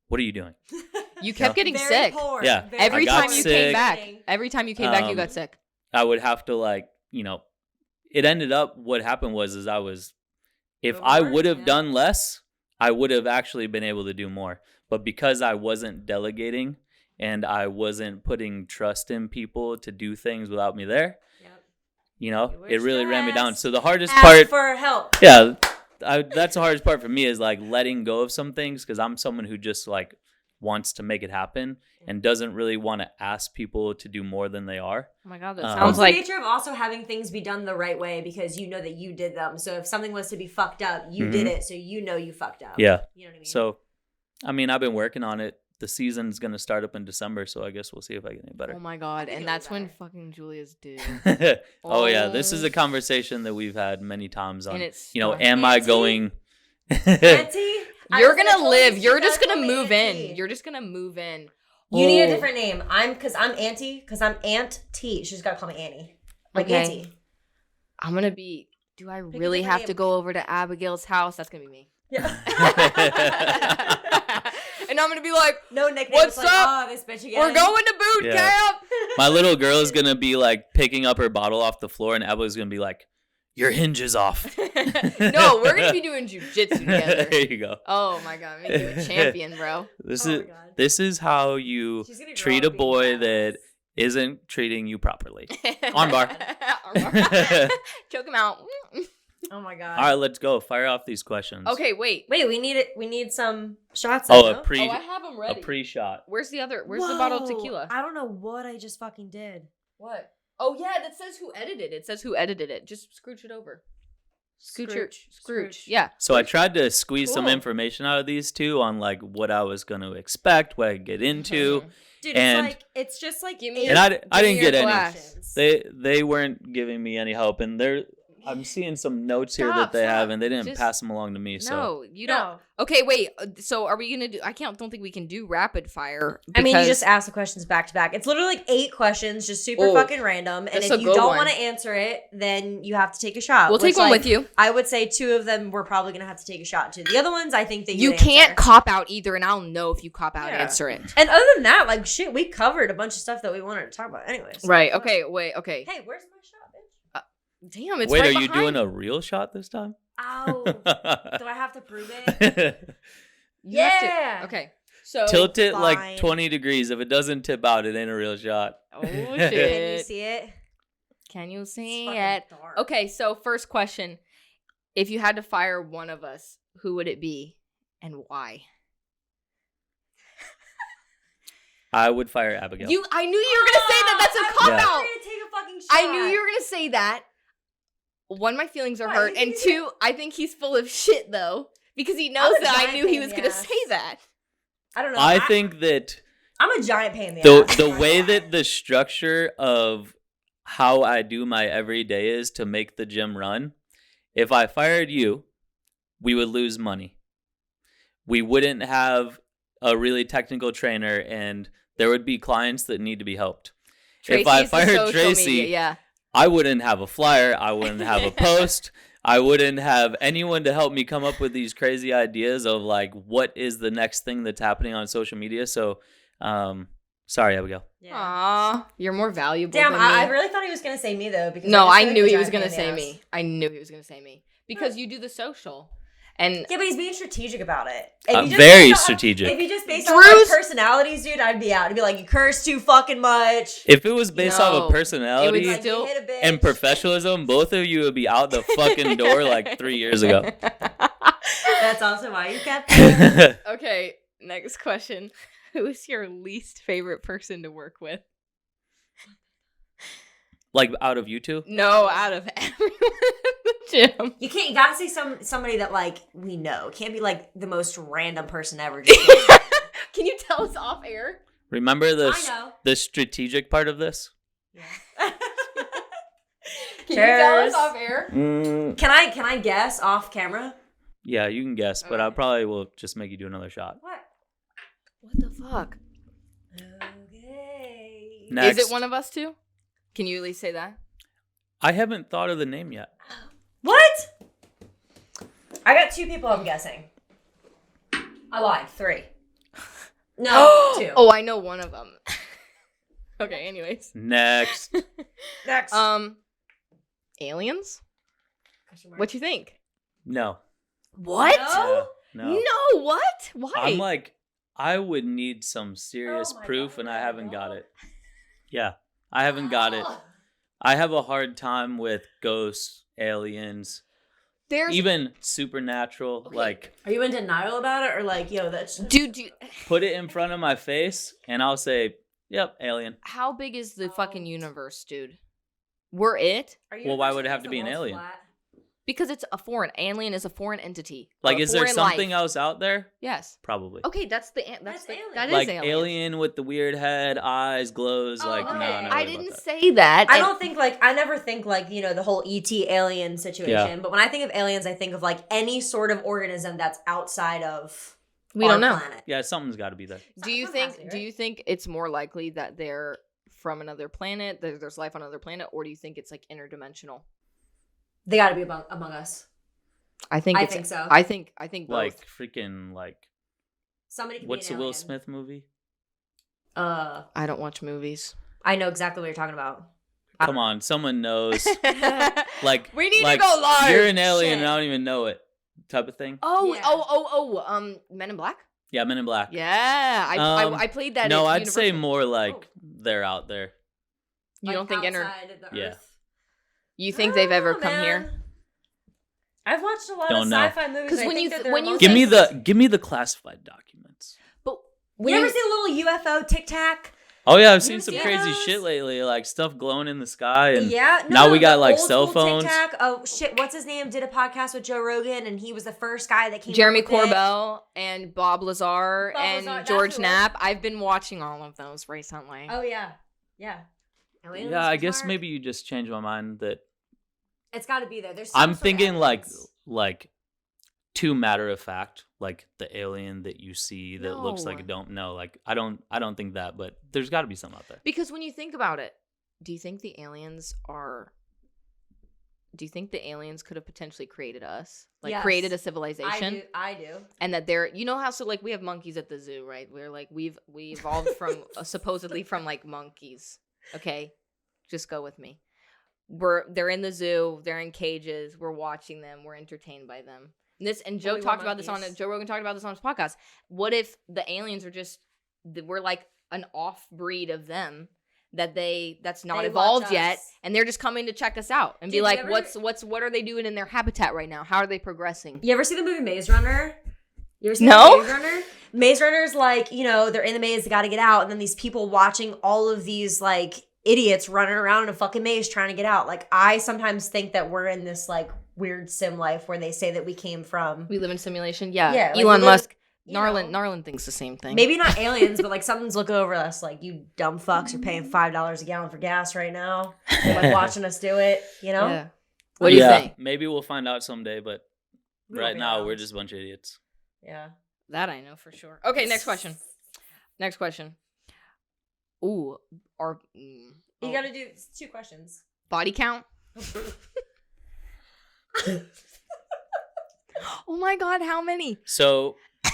what are you doing? You kept getting Very sick. poor, Yeah. very Every I got time you sick. came back. Every time you came back, you got Um, sick. I would have to like, you know, it ended up, what happened was, is if I Overworked, would have yeah. done less, I would have actually been able to do more. But because I wasn't delegating and I wasn't putting trust in people to do things without me there, Yep. you know, You were it really ran me down. stressed. So the hardest Ask part, for help. yeah, that's the hardest part for me is like letting go of some things because I'm someone who just like wants to make it happen and doesn't really want to ask people to do more than they are. Oh my god, that Well, sounds It's like the nature of also having things be done the right way because you know that you did them. So if something was to be fucked up, you did it, so you know you fucked up. Yeah. You know what I mean? So, I mean, I've been working on it. The season's going to start up in December, so I guess we'll see if I get any oh better. my god, think and it'll be that's when better. fucking Julia's due. Oh, yeah. This is Oh. a conversation that we've had many times on, And it's you know, not- am I Auntie? going... Auntie? You're I gonna told live. you You're she's just not gonna calling me move Auntie. in. You're just gonna move in. You need a Oh. different name. I'm Auntie because I'm Aunt T. She's got to call me Annie. Like Okay. Auntie. I'm gonna be. Do I a really different have name. to go over to Abigail's house? That's gonna be me. Yeah. And I'm gonna be like, No nickname. What's It's like, up? oh, this bitch again. we're going to boot Yeah. camp. My little girl is gonna be like picking up her bottle off the floor, and Abigail's gonna be like, "Your hinge is off." No, we're gonna be doing jujitsu together. There you go. Oh my god, make you a champion, bro. This is how you treat a boy that isn't treating you properly. Armbar. Armbar. Choke him out. Oh my god. All right, let's go. Fire off these questions. Okay, wait. We need it. We need some shots. Oh, though. I have them ready. A pre-shot. Where's the bottle of tequila? I don't know what I just fucking did. What? Oh yeah, that says who edited it. It says who edited it. Just scooch it over. Scooch. Yeah. So I tried to squeeze some Cool. information out of these two on like what I was going to expect, what I could get into. Dude, And- it's just like Give me And I didn't get any. glass. They weren't giving me any help, and I'm seeing some notes here that they have, and they didn't Just- pass them along to me. So No, you don't. Okay, wait. So are we gonna do? Don't think we can do rapid fire. I mean, you because- just ask the questions back to back. It's literally like 8 questions, just super Oh, fucking random. And that's if a you good don't one. want to answer it, then you have to take a shot. We'll take which, one like, with you. I would say 2 of them we're probably gonna have to take a shot to. The other ones, I think that You would can't answer. cop out either, and I'll know if you cop out. Yeah. Answer it. And other than that, like shit, we covered a bunch of stuff that we wanted to talk about, anyways. Right. Okay. Wait. Okay. Hey, where's my shot, bitch? Damn. It's wait, right are you behind. doing a real shot this time? Ow! Do I have to prove it? You have to- Yeah. Okay. So Tilt it like Fine. 20 degrees. If it doesn't tip out, it ain't a real shot. Oh Can you shit. see it? Can you It's see fucking it? dark. Okay. So first question: if you had to fire one of us, who would it be, and why? I would fire Abigail. I knew you were gonna say that. That's a cop Yeah. out. to take a fucking shot. I knew you were gonna say that. One, my feelings are What? hurt, and 2, I think he's full of shit though, because he knows I'm a that I giant knew he pain was in gonna the ass. say that. I don't know. I think that I'm a giant pain in the ass. the way that the structure of how I do my everyday is to make the gym run, if I fired you, we would lose money. We wouldn't have a really technical trainer, and there would be clients that need to be helped. If I Tracy's the fired social Tracy, media, yeah. I wouldn't have a flyer. I wouldn't have a post. I wouldn't have anyone to help me come up with these crazy ideas of like, what is the next thing that's happening on social media? So, sorry, Abigail. Yeah. Aw, you're more valuable Damn, than me. I really thought he was gonna say me though. Because No, just I feel like knew a he was giant gonna pain say in the me. ass. I knew he was gonna say me because you do the social, and Yeah, but he's being strategic about it. Very strategic. If you just based on like Drew's- personalities, dude, I'd be out. I'd be like, you curse too fucking much. If it was based off No, of personality it would Like, still- you hit a bitch. and professionalism, both of you would be out the fucking door like 3 years ago. That's also why you kept it. Okay, next question. Who is your least favorite person to work with? Like out of you two? No, out of everyone in the gym. You gotta say somebody that like we know. It can't be like the most random person ever. Can you tell us off air? Remember I know. the strategic part of this? Can you tell us Cheers. off air? Can I guess off camera? Yeah, you can guess, but I Okay. probably will just make you do another shot. What? What the fuck? Okay. Next. Is it one of us two? Can you at least say that? I haven't thought of the name yet. What? I got 2 people I'm guessing. I lied. 3. No, 2. Oh, I know one of them. Okay, anyways. Next. Next. Aliens? What you think? No. What? No? No. No, what? Why? I'm like, I would need some serious Oh my proof, God, and I haven't got no. it. Yeah, I haven't got it. I have a hard time with ghosts, aliens, There's even supernatural. Okay. Like, Are you in denial about it, or like, yo, that's dude, put it in front of my face, and I'll say, "Yep, alien." how big is the fucking universe, dude? We're it? Are you Well, the why person would it who have thinks to the be an world's alien? flat? Because it's a foreign alien is a foreign entity. Like, or is there foreign something life. else out there? Yes. Probably. Okay, that's That's the alien. that is Like aliens. alien with the weird head, eyes, glows. Oh, like, okay. no, I about didn't that. say that. I and- don't think I never think the whole ET alien situation. Yeah. But when I think of aliens, I think of like any sort of organism that's outside of We our don't know. planet. Yeah, something's got to be there. Do you Something has think to be, do right? you think it's more likely that they're from another planet, there's life on another planet, or do you think it's like interdimensional? They got to be among us. I think I it's, think so. I think both. Like freaking like, Somebody. Can what's be the an Will alien. Smith movie? I don't watch movies. I know exactly what you're talking about. Come on, someone knows. Like we need like, to go live. You're an alien Shit. and I don't even know it. Type of thing. Oh, Men in Black? Yeah, Men in Black. Yeah. I played that No, at I'd say Universal. more like they're out there. You don't think outside of the Yeah. Earth? You think they've ever come here? I've watched a lot Don't of know. sci-fi movies. 'Cause I when think you that th- they're when you mostly- Give me the classified documents. But You ever see a little UFO Tic Tac? Oh yeah, I've You seen ever some seen crazy those? shit lately, like stuff glowing in the sky, and Yeah. now we got the like old cell school phones. Tic Tac. Oh shit! What's his name? Did a podcast with Joe Rogan, and he was the first guy that came. Jeremy up with it. Corbell and Bob Lazar Bob and Lazar, that's George who it Knapp. I've been watching all of those recently. Oh yeah, yeah. Aliens, Yeah, I guess Mark? maybe you just changed my mind that It's got to be there. There's. I'm some sort of thinking evidence. like too matter of fact, like the alien that you see that looks like No. you don't know. Like I don't think that, but there's got to be some out there. Because when you think about it, do you think the aliens could have potentially created us? Like Yes. created a civilization? I do. And that they're, you know how, so like we have monkeys at the zoo, right? We're like, we evolved from supposedly from like monkeys. Okay. Just go with me. They're in the zoo, they're in cages, we're watching them, we're entertained by them. And Joe we were talked about this monkeys. Joe Rogan talked about this on his podcast. What if the aliens we're like an off breed of them that's not They evolved watch yet, us. and they're just coming to check us out and Dude, be you like, ever- what are they doing in their habitat right now? How are they progressing? You ever see the movie Maze Runner? You ever see No. Maze Runner? Maze Runner's like, they're in the maze, they got to get out, and then these people watching all of these like idiots running around in a fucking maze trying to get out. Like I sometimes think that we're in this like weird sim life where they say that we came from. We live in simulation. Yeah. Yeah, like, Elon we live- Musk. you Narlin know. Narlin thinks the same thing. Maybe not aliens, but like something's looking over us. Like you dumb fucks are paying $5 a gallon for gas right now. They're, like watching us do it. You know. Yeah. What do you think? Maybe we'll find out someday, but We won't right be now around. we're just a bunch of idiots. Yeah. That I know for sure. Okay, next question. Ooh, You got to do 2 questions. body count. Oh my god, how many? So Oh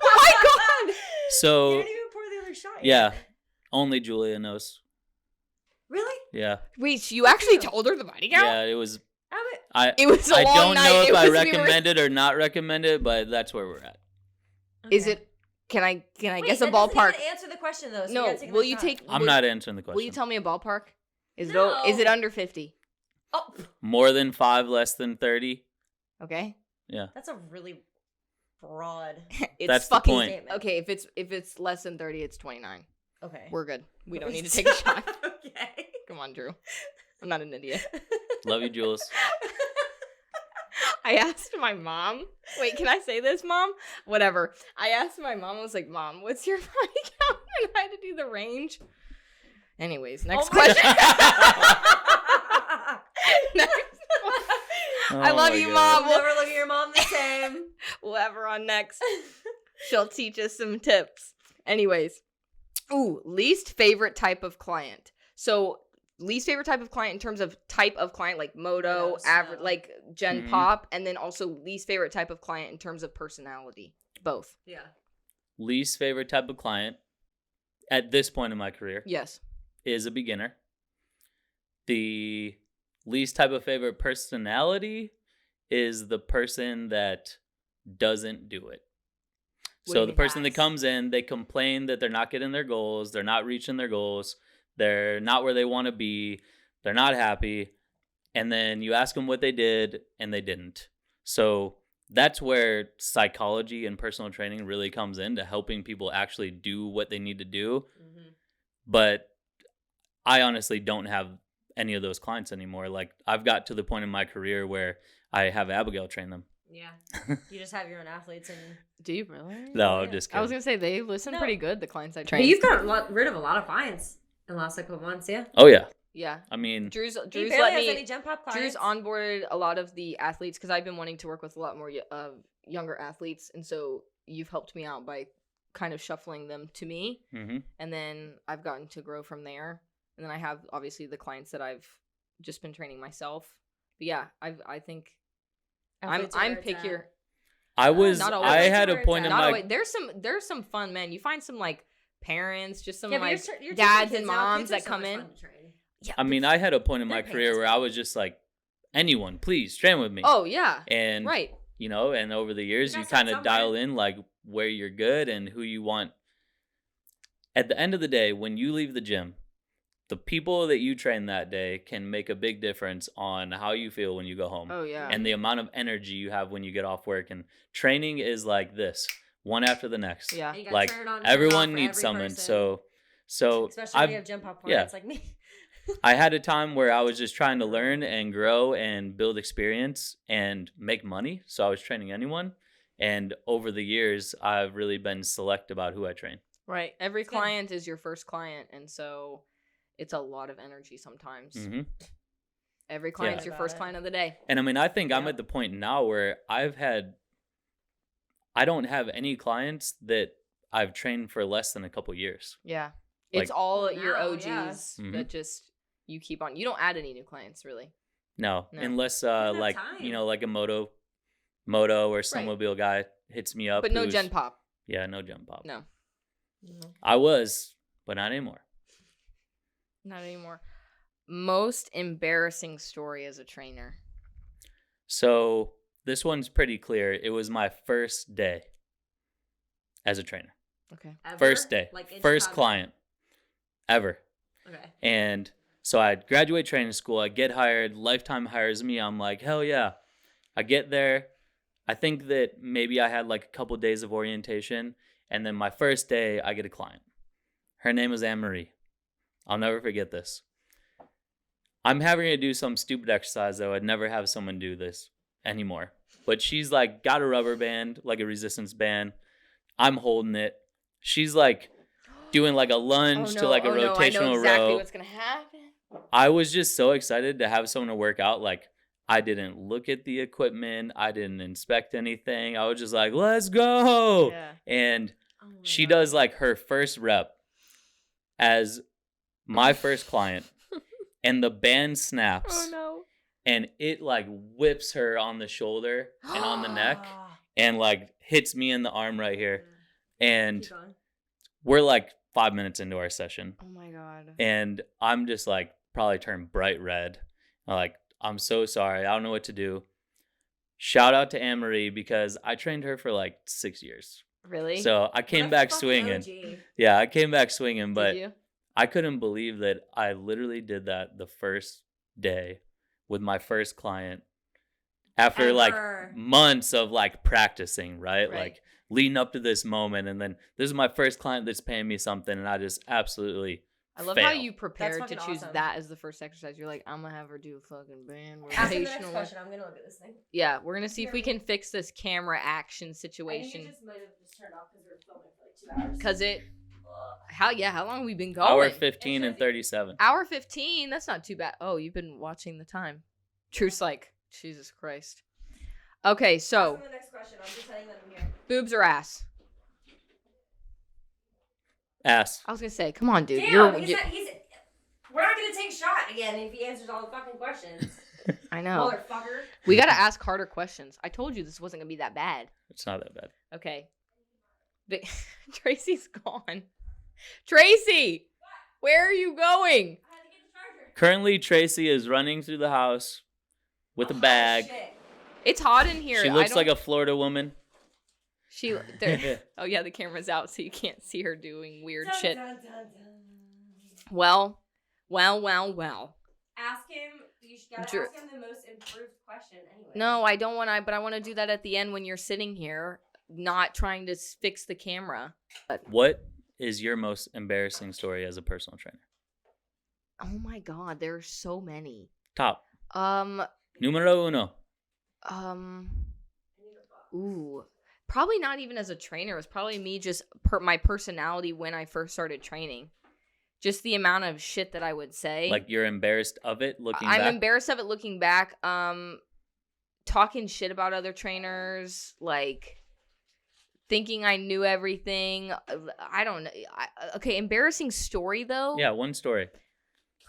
my god. You so didn't even pour the other shot. yet. yeah, only Julia knows. Really? Yeah, Wait, you actually told her the body count? yeah. It was. How it- I It was a I long don't night. know It if I was- we were- recommend it or not recommend it, but that's where we're at. Is Okay. it? Can I Wait, guess a that doesn't ballpark? even answer the question though. So No. you gotta take Will another you shot. take? I'm will- not answering the question. Will you tell me a ballpark? Is No. it under 50? Oh, More than 5, less than 30? Okay. Yeah. that's a really broad It's That's the fucking point. statement. okay. If it's less than 30, it's 29. Okay. We're good. We don't need to take a shot. Okay. Come on, Drew. I'm not an idiot. Love you, Jules. I asked my mom. Wait, can I say this, Mom? Whatever. I asked my mom. I was like, Mom, what's your body count? And I had to do the range. Anyways, next Oh my question. God. Next one. I Oh love my you, God. Mom. I'll never look at your mom the same. We'll have her on next. She'll teach us some tips. Anyways. Ooh, least favorite type of client. So least favorite type of client in terms of type of client, like moto, Yes, average, no. like Gen Mhm. Pop, and then also least favorite type of client in terms of personality. Both. Yeah. Least favorite type of client at this point in my career Yes. is a beginner. The least type of favorite personality is the person that doesn't do it. What do So you the mean? person that Nice. comes in, they complain that they're not getting their goals, they're not reaching their goals, they're not where they want to be, they're not happy, and then you ask them what they did and they didn't. So that's where psychology and personal training really comes into helping people actually do what they need to do. Mm-hmm. But I honestly don't have any of those clients anymore. Like I've got to the point in my career where I have Abigail train them. Yeah. You just have your own athletes and. Do you really? No, Yeah. just I was kidding. gonna say they listen No. pretty good. The clients I But train. you've gotten rid of a lot of clients in the last couple of months, yeah? Oh yeah. Yeah. I mean, Drew's He let barely has me. any Gen Pop clients. Drew's onboarded a lot of the athletes because I've been wanting to work with a lot more younger athletes, and so you've helped me out by kind of shuffling them to me, mhm. and then I've gotten to grow from there. And then I have obviously the clients that I've just been training myself. But yeah, I think Athletes are I'm where it's at. pickier. I was not always. I had a Not point in Not my always. There's some fun men. You find some like parents, just some Yeah, but like you're dads teaching and kids now. moms Kids are that so come much in. fun to train. Yeah, I mean, I had a point in my They're career where I parents. was just like, anyone, please train with me. oh yeah, And right. you know, and over the years You you gotta start kind of somewhere. dial in like where you're good and who you want. At the end of the day, when you leave the gym, the people that you train that day can make a big difference on how you feel when you go home. Oh yeah. And the amount of energy you have when you get off work. And training is like this, one after the next. Yeah. And you gotta Like turn it on, turn it off everyone for needs every someone. person. So Especially when you have gym popcorn. yeah. It's like me. I had a time where I was just trying to learn and grow and build experience and make money. So I was training anyone. And over the years, I've really been select about who I train. Right. Every It's good. client is your first client, and so it's a lot of energy sometimes. Hmm. Every client's Yeah. your first client of the day. And I mean, I think I'm Yep. at the point now where I don't have any clients that I've trained for less than a couple years. Yeah. Like- It's all Well, your now, OGs yeah. Mhm. that just you keep on. You don't add any new clients really. No, No. unless have like, time. you know, like a moto or snowmobile guy hits me up. But no who's- gen pop. Yeah, no gen pop. No. I was, but not anymore. Not anymore. Most embarrassing story as a trainer. So this one's pretty clear. It was my first day as a trainer. Okay. Ever? First day. Like, in First Chicago? client ever. Okay. And so I graduate training school. I get hired. Lifetime hires me. I'm like, hell yeah. I get there. I think that maybe I had like a couple days of orientation. And then my first day, I get a client. Her name was Anne-Marie. I'll never forget this. I'm having her do some stupid exercise, though. I'd never have someone do this anymore. But she's like got a rubber band, like a resistance band. I'm holding it. She's like doing like a lunge to like a I know rotational exactly row. what's gonna happen. I was just so excited to have someone to work out. Like, I didn't look at the equipment. I didn't inspect anything. I was just like, let's go. Yeah. And Oh my she God. does like her first rep as my first client. And the band snaps. Oh no. And it like whips her on the shoulder and on the neck. Ah. And like hits me in the arm right here. And Keep going. we're like 5 minutes into our session. Oh my god. And I'm just like probably turned bright red. I'm like, I'm so sorry. I don't know what to do. Shout out to Anne-Marie because I trained her for like 6 years. Really? So I came What a back fucking swinging. OG. Yeah, I came back swinging, but Did you? I couldn't believe that I literally did that the first day with my first client after like Ever. months of like practicing, right? Right. Like leading up to this moment. And then this is my first client that's paying me something. And I just absolutely I love fail. how you prepared to fucking choose awesome. that as the first exercise. You're like, I'm gonna have her do a fucking band Ask him the next rotational. question. I'm gonna look at this thing. Yeah, we're gonna see if we can fix this camera action situation. might have just turned off because we were filming for like 2 hours. Cause it, how long have we been going? Hour 15 and 37. Hour 15. That's not too bad. Oh, you've been watching the time. Truth's like, Jesus Christ. Okay, Ask so him the next question. I'm just telling them here. boobs or ass? Ass. I was gonna say, come on, dude. Damn, You're, we're not gonna take shot again if he answers all the fucking questions. I know. Motherfucker. We gotta ask harder questions. I told you this wasn't gonna be that bad. It's not that bad. Okay. Tracy's gone. Tracy, where are you going? Currently, Tracy is running through the house with a bag. Shit. It's hot in here. She looks like a Florida woman. She. There, oh yeah, the camera's out, so you can't see her doing weird Dun, shit. dun, dun, dun. Well. Ask him. You gotta Dr- ask him the most improved question anyway. No, I don't want to. But I want to do that at the end when you're sitting here, not trying to fix the camera. What is your most embarrassing story as a personal trainer? Oh my God, there are so many. Top. Um. Numero uno. Ooh. Probably not even as a trainer. It was probably me just my personality when I first started training. Just the amount of shit that I would say. Like you're embarrassed of it looking I'm back? embarrassed of it looking back. Talking shit about other trainers, like thinking I knew everything. I don't know. Okay, embarrassing story though. Yeah, one story.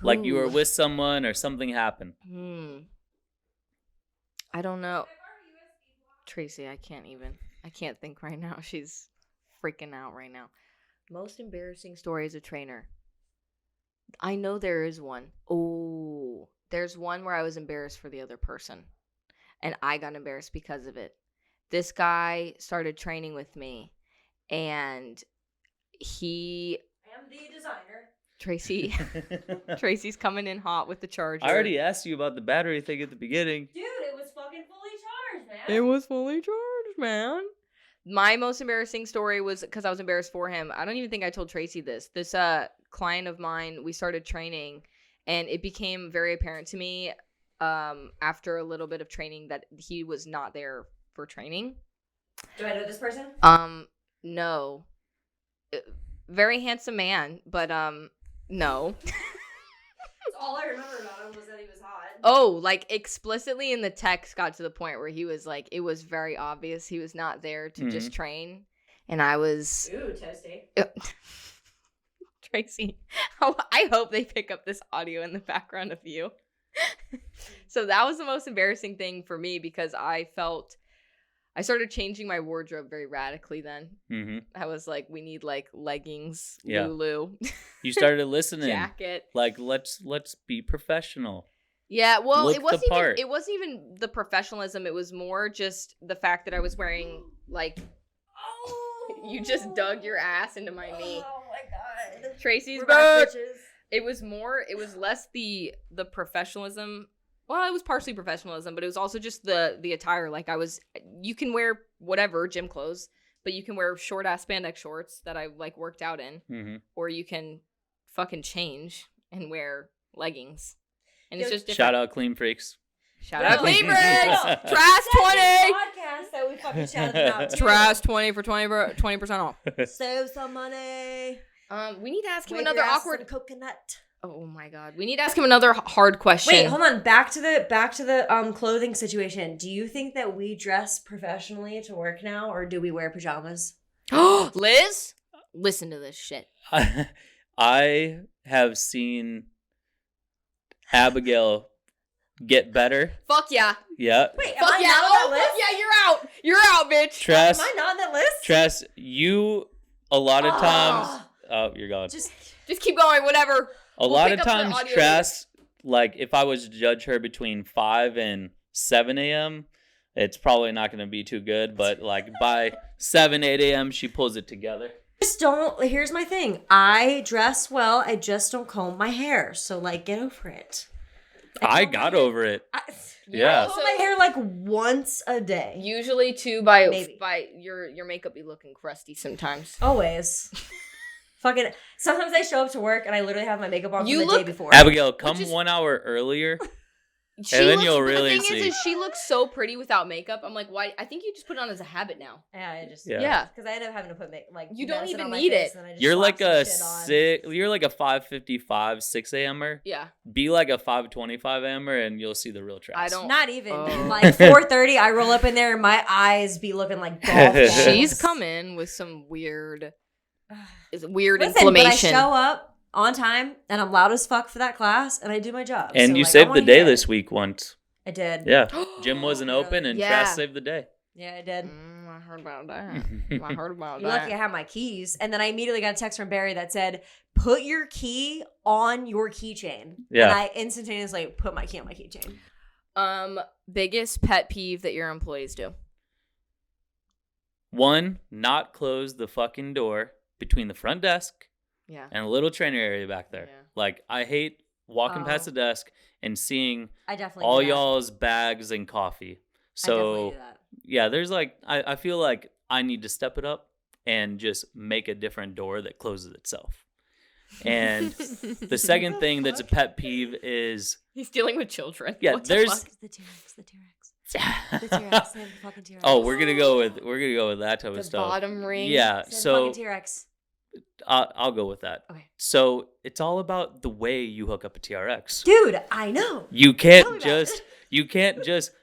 Like you were Ooh. with someone or something happened. I don't know. Tracy, I can't think right now. She's freaking out right now. Most embarrassing story as a trainer. I know there is one. Oh, there's one where I was embarrassed for the other person. And I got embarrassed because of it. This guy started training with me. And I am the designer. Tracy's coming in hot with the charger. I already asked you about the battery thing at the beginning. Dude, it was fucking fully charged, man. It was fully charged, man. My most embarrassing story was because I was embarrassed for him. I don't even think I told Tracy this. This client of mine, we started training, and it became very apparent to me after a little bit of training that he was not there for training. Do I know this person? No. Very handsome man, but no. All I remember about him was that he was hot. Oh, like explicitly in the text got to the point where he was like, it was very obvious he was not there to just train. And I was... Ooh, toasty. Tracy, I hope they pick up this audio in the background of you. So that was the most embarrassing thing for me because I started changing my wardrobe very radically then. Mm-hmm. I was like, we need like leggings, Lulu. You started listening. Jacket. Like, let's be professional. Yeah, well, Look it wasn't even the professionalism. It was more just the fact that I was wearing like you just dug your ass into my knee. Oh my god. Tracy's back. It was less the professionalism. Well, it was partially professionalism, but it was also just the attire. Like you can wear whatever gym clothes, but you can wear short ass spandex shorts that I like worked out in, or you can fucking change and wear leggings. And it's just different. Shout out Clean Freaks. Shout out Clean Freaks. Trash 20. Podcast that we fucking shouted out. Trash 20 for 20% off. Save some money. We need to ask him Wipe another your ass awkward some coconut. Oh my god. We need to ask him another hard question. Wait, hold on. Back to the clothing situation. Do you think that we dress professionally to work now, or do we wear pajamas? Liz, listen to this shit. I have seen Abigail get better. Fuck yeah. Yeah. Wait, Fuck am I yeah. not on that list? Fuck yeah, you're out. You're out, bitch. Tress, Am I not on that list? Tress, you a lot of times. Oh, you're gone. Just keep going. Whatever. A lot of times, Tress, like if I was to judge her between 5 and 7 a.m., it's probably not going to be too good. But like by 7, 8 a.m., she pulls it together. Here's my thing. I dress well. I just don't comb my hair. So like, get over it. I got over it. Yeah. I comb my hair like once a day. Usually too by your makeup be looking crusty sometimes. Always. Fucking sometimes I show up to work and I literally have my makeup on from the day before. Abigail, come 1 hour earlier. And then you'll really see. The thing is she looks so pretty without makeup. I'm like, why? I think you just put it on as a habit now. Yeah, I just because I end up having to put you don't even need it. You're like a 5:55, 6 a.m.er. Yeah. Be like a 5:25 a.m.er and you'll see the real Tress. I don't. Not even. Like 4:30, I roll up in there and my eyes be looking like golf balls. She's come in with some weird inflammation. But I show up on time and I'm loud as fuck for that class and I do my job. And you saved the day this week once. I did. Yeah. Gym wasn't open and Tress saved the day. Yeah, I did. I heard about that. You're lucky I have my keys. And then I immediately got a text from Barry that said, put your key on your keychain. Yeah. And I instantaneously put my key on my keychain. Biggest pet peeve that your employees do? 1, not close the fucking door between the front desk and a little trainer area back there. Yeah. Like, I hate walking past the desk and seeing all y'all's bags and coffee. So, I definitely do that. Yeah, there's like, I feel like I need to step it up and just make a different door that closes itself. And the second thing that's a pet peeve is... He's dealing with children. Yeah, there's... The T-Rex. The T-Rex. The fucking T-Rex. Oh, we're gonna go with that type of stuff. The bottom ring. Yeah, so... Fucking T-Rex. I'll go with that. Okay. So it's all about the way you hook up a TRX. Dude, I know. You can't just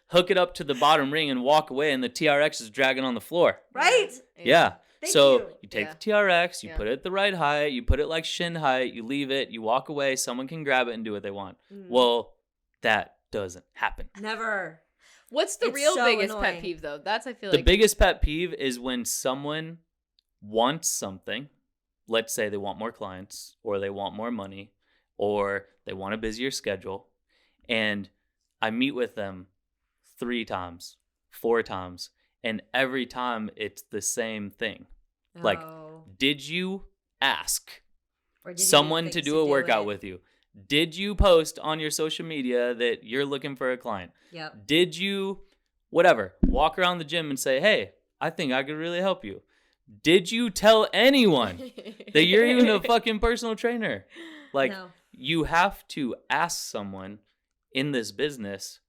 hook it up to the bottom ring and walk away and the TRX is dragging on the floor. Right? Yeah. Thank so you take the TRX, you put it at the right height, you put it like shin height, you leave it, you walk away, someone can grab it and do what they want. Well, that doesn't happen. Never. What's the real biggest pet peeve though? That's I feel like the biggest pet peeve is when someone wants something let's say they want more clients, or they want more money, or they want a busier schedule, and I meet with them 3 times, 4 times, and every time it's the same thing. Like, did you ask Or did you someone think to things do a workout it? with you? Did you post on your social media that you're looking for a client? Yep. Did you, whatever, walk around the gym and say, hey, I think I could really help you? Did you tell anyone that you're even a fucking personal trainer? Like, No. you have to ask someone in this business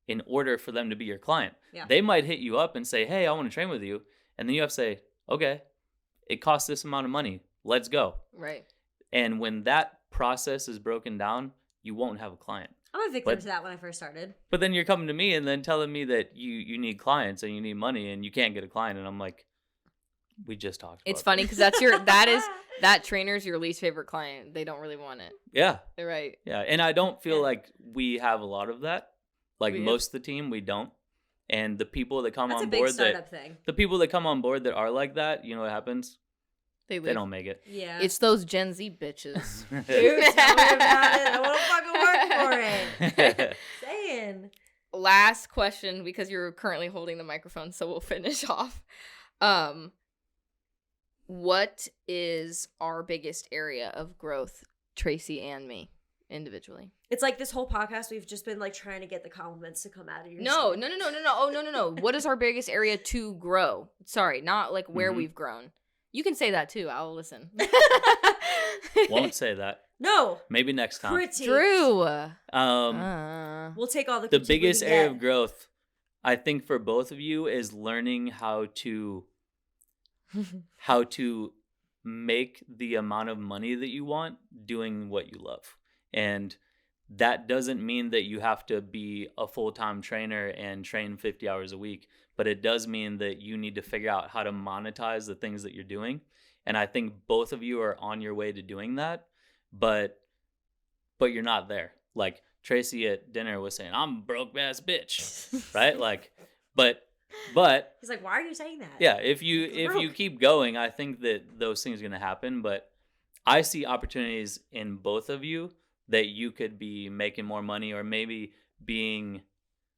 in order for them to be your client. Yeah. They might hit you up and say, hey, I want to train with you. And then you have to say, okay, it costs this amount of money. Let's go. Right. And when that process is broken down, you won't have a client. I'm a victim to that when I first started. But then you're coming to me and then telling me that you need clients and you need money and you can't get a client. And I'm like, we just talked about It's funny because that trainer's your least favorite client. They don't really want it. Yeah. They're right. Yeah. And I don't feel like we have a lot of that. Like We most of the team, we don't. And the people that come That's on a big board startup thing. the people that come on board that are like that, you know what happens? They leave. They don't make it. Yeah. It's those Gen Z bitches. Dude, tell me about it. I want to fucking work for it. Saying. Last question, because you're currently holding the microphone, so we'll finish off. What is our biggest area of growth, Tracy and me, individually? It's like this whole podcast, we've just been like trying to get the compliments to come out of your No. skin. Oh, no. What is our biggest area to grow? Sorry, not like where we've grown. You can say that too. I'll listen. Won't say that. No. Maybe next time. Critique. Drew. We'll take all the The critique we biggest can area get. of growth, I think, for both of you is learning how to make the amount of money that you want doing what you love. And that doesn't mean that you have to be a full-time trainer and train 50 hours a week, but it does mean that you need to figure out how to monetize the things that you're doing. And I think both of you are on your way to doing that, but you're not there. Like Tracy at dinner was saying, I'm a broke ass bitch, right? Like, but He's like, why are you saying that? yeah, if you keep going, I think that those things are going to happen. But I see opportunities in both of you that you could be making more money or maybe being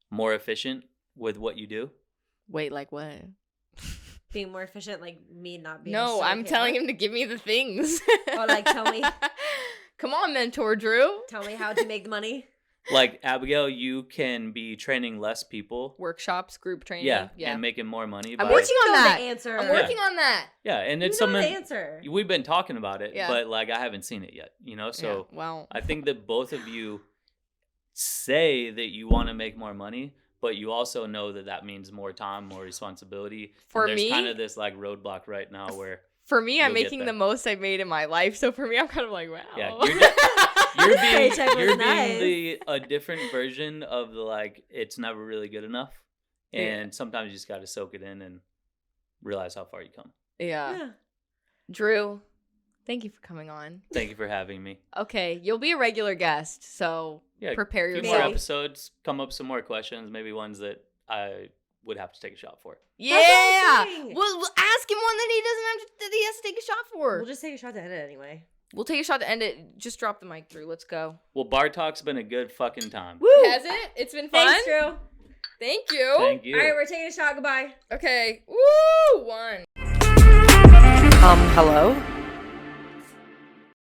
more efficient with what you do. Wait, like what? Being more efficient, like me not being No, so I'm okay. telling him to give me the things. Or like tell me Come on, mentor Drew. how to make the money. Like Abigail, you can be training less people. Workshops, group training. Yeah, and making more money. I'm by- working on You know that. the answer. I'm working on that. Yeah, and it's You know the something answer. we've been talking about it, Yeah. but like I haven't seen it yet, you know? So Yeah, well, I think that both of you say that you want to make more money, but you also know that that means more time, more responsibility. For and there's me- kind of this like roadblock right now where for me, I'm You'll get making there. the most I've made in my life. So for me, I'm kind of like, wow. yeah, you're Paycheck was being nice. a different version of the like it's never really good enough, and sometimes you just got to soak it in and realize how far you come. Yeah. Drew, thank you for coming on. Thank you for having me. Okay, you'll be a regular guest, so Yeah, prepare a few yourself. more episodes, come up with some more questions, maybe ones that I would have to take a shot for. Yeah, I'm saying. we'll ask him one that he doesn't have to, that he has to take a shot for. We'll just take a shot to end it anyway. We'll take a shot to end it. Just drop the mic, Drew. Let's go. Well, BarTalk's been a good fucking time. Woo! Has it? It's been fun. Thanks, Drew. Thank you. Thank you. All right, we're taking a shot. Goodbye. Okay. Woo! 1. Hello?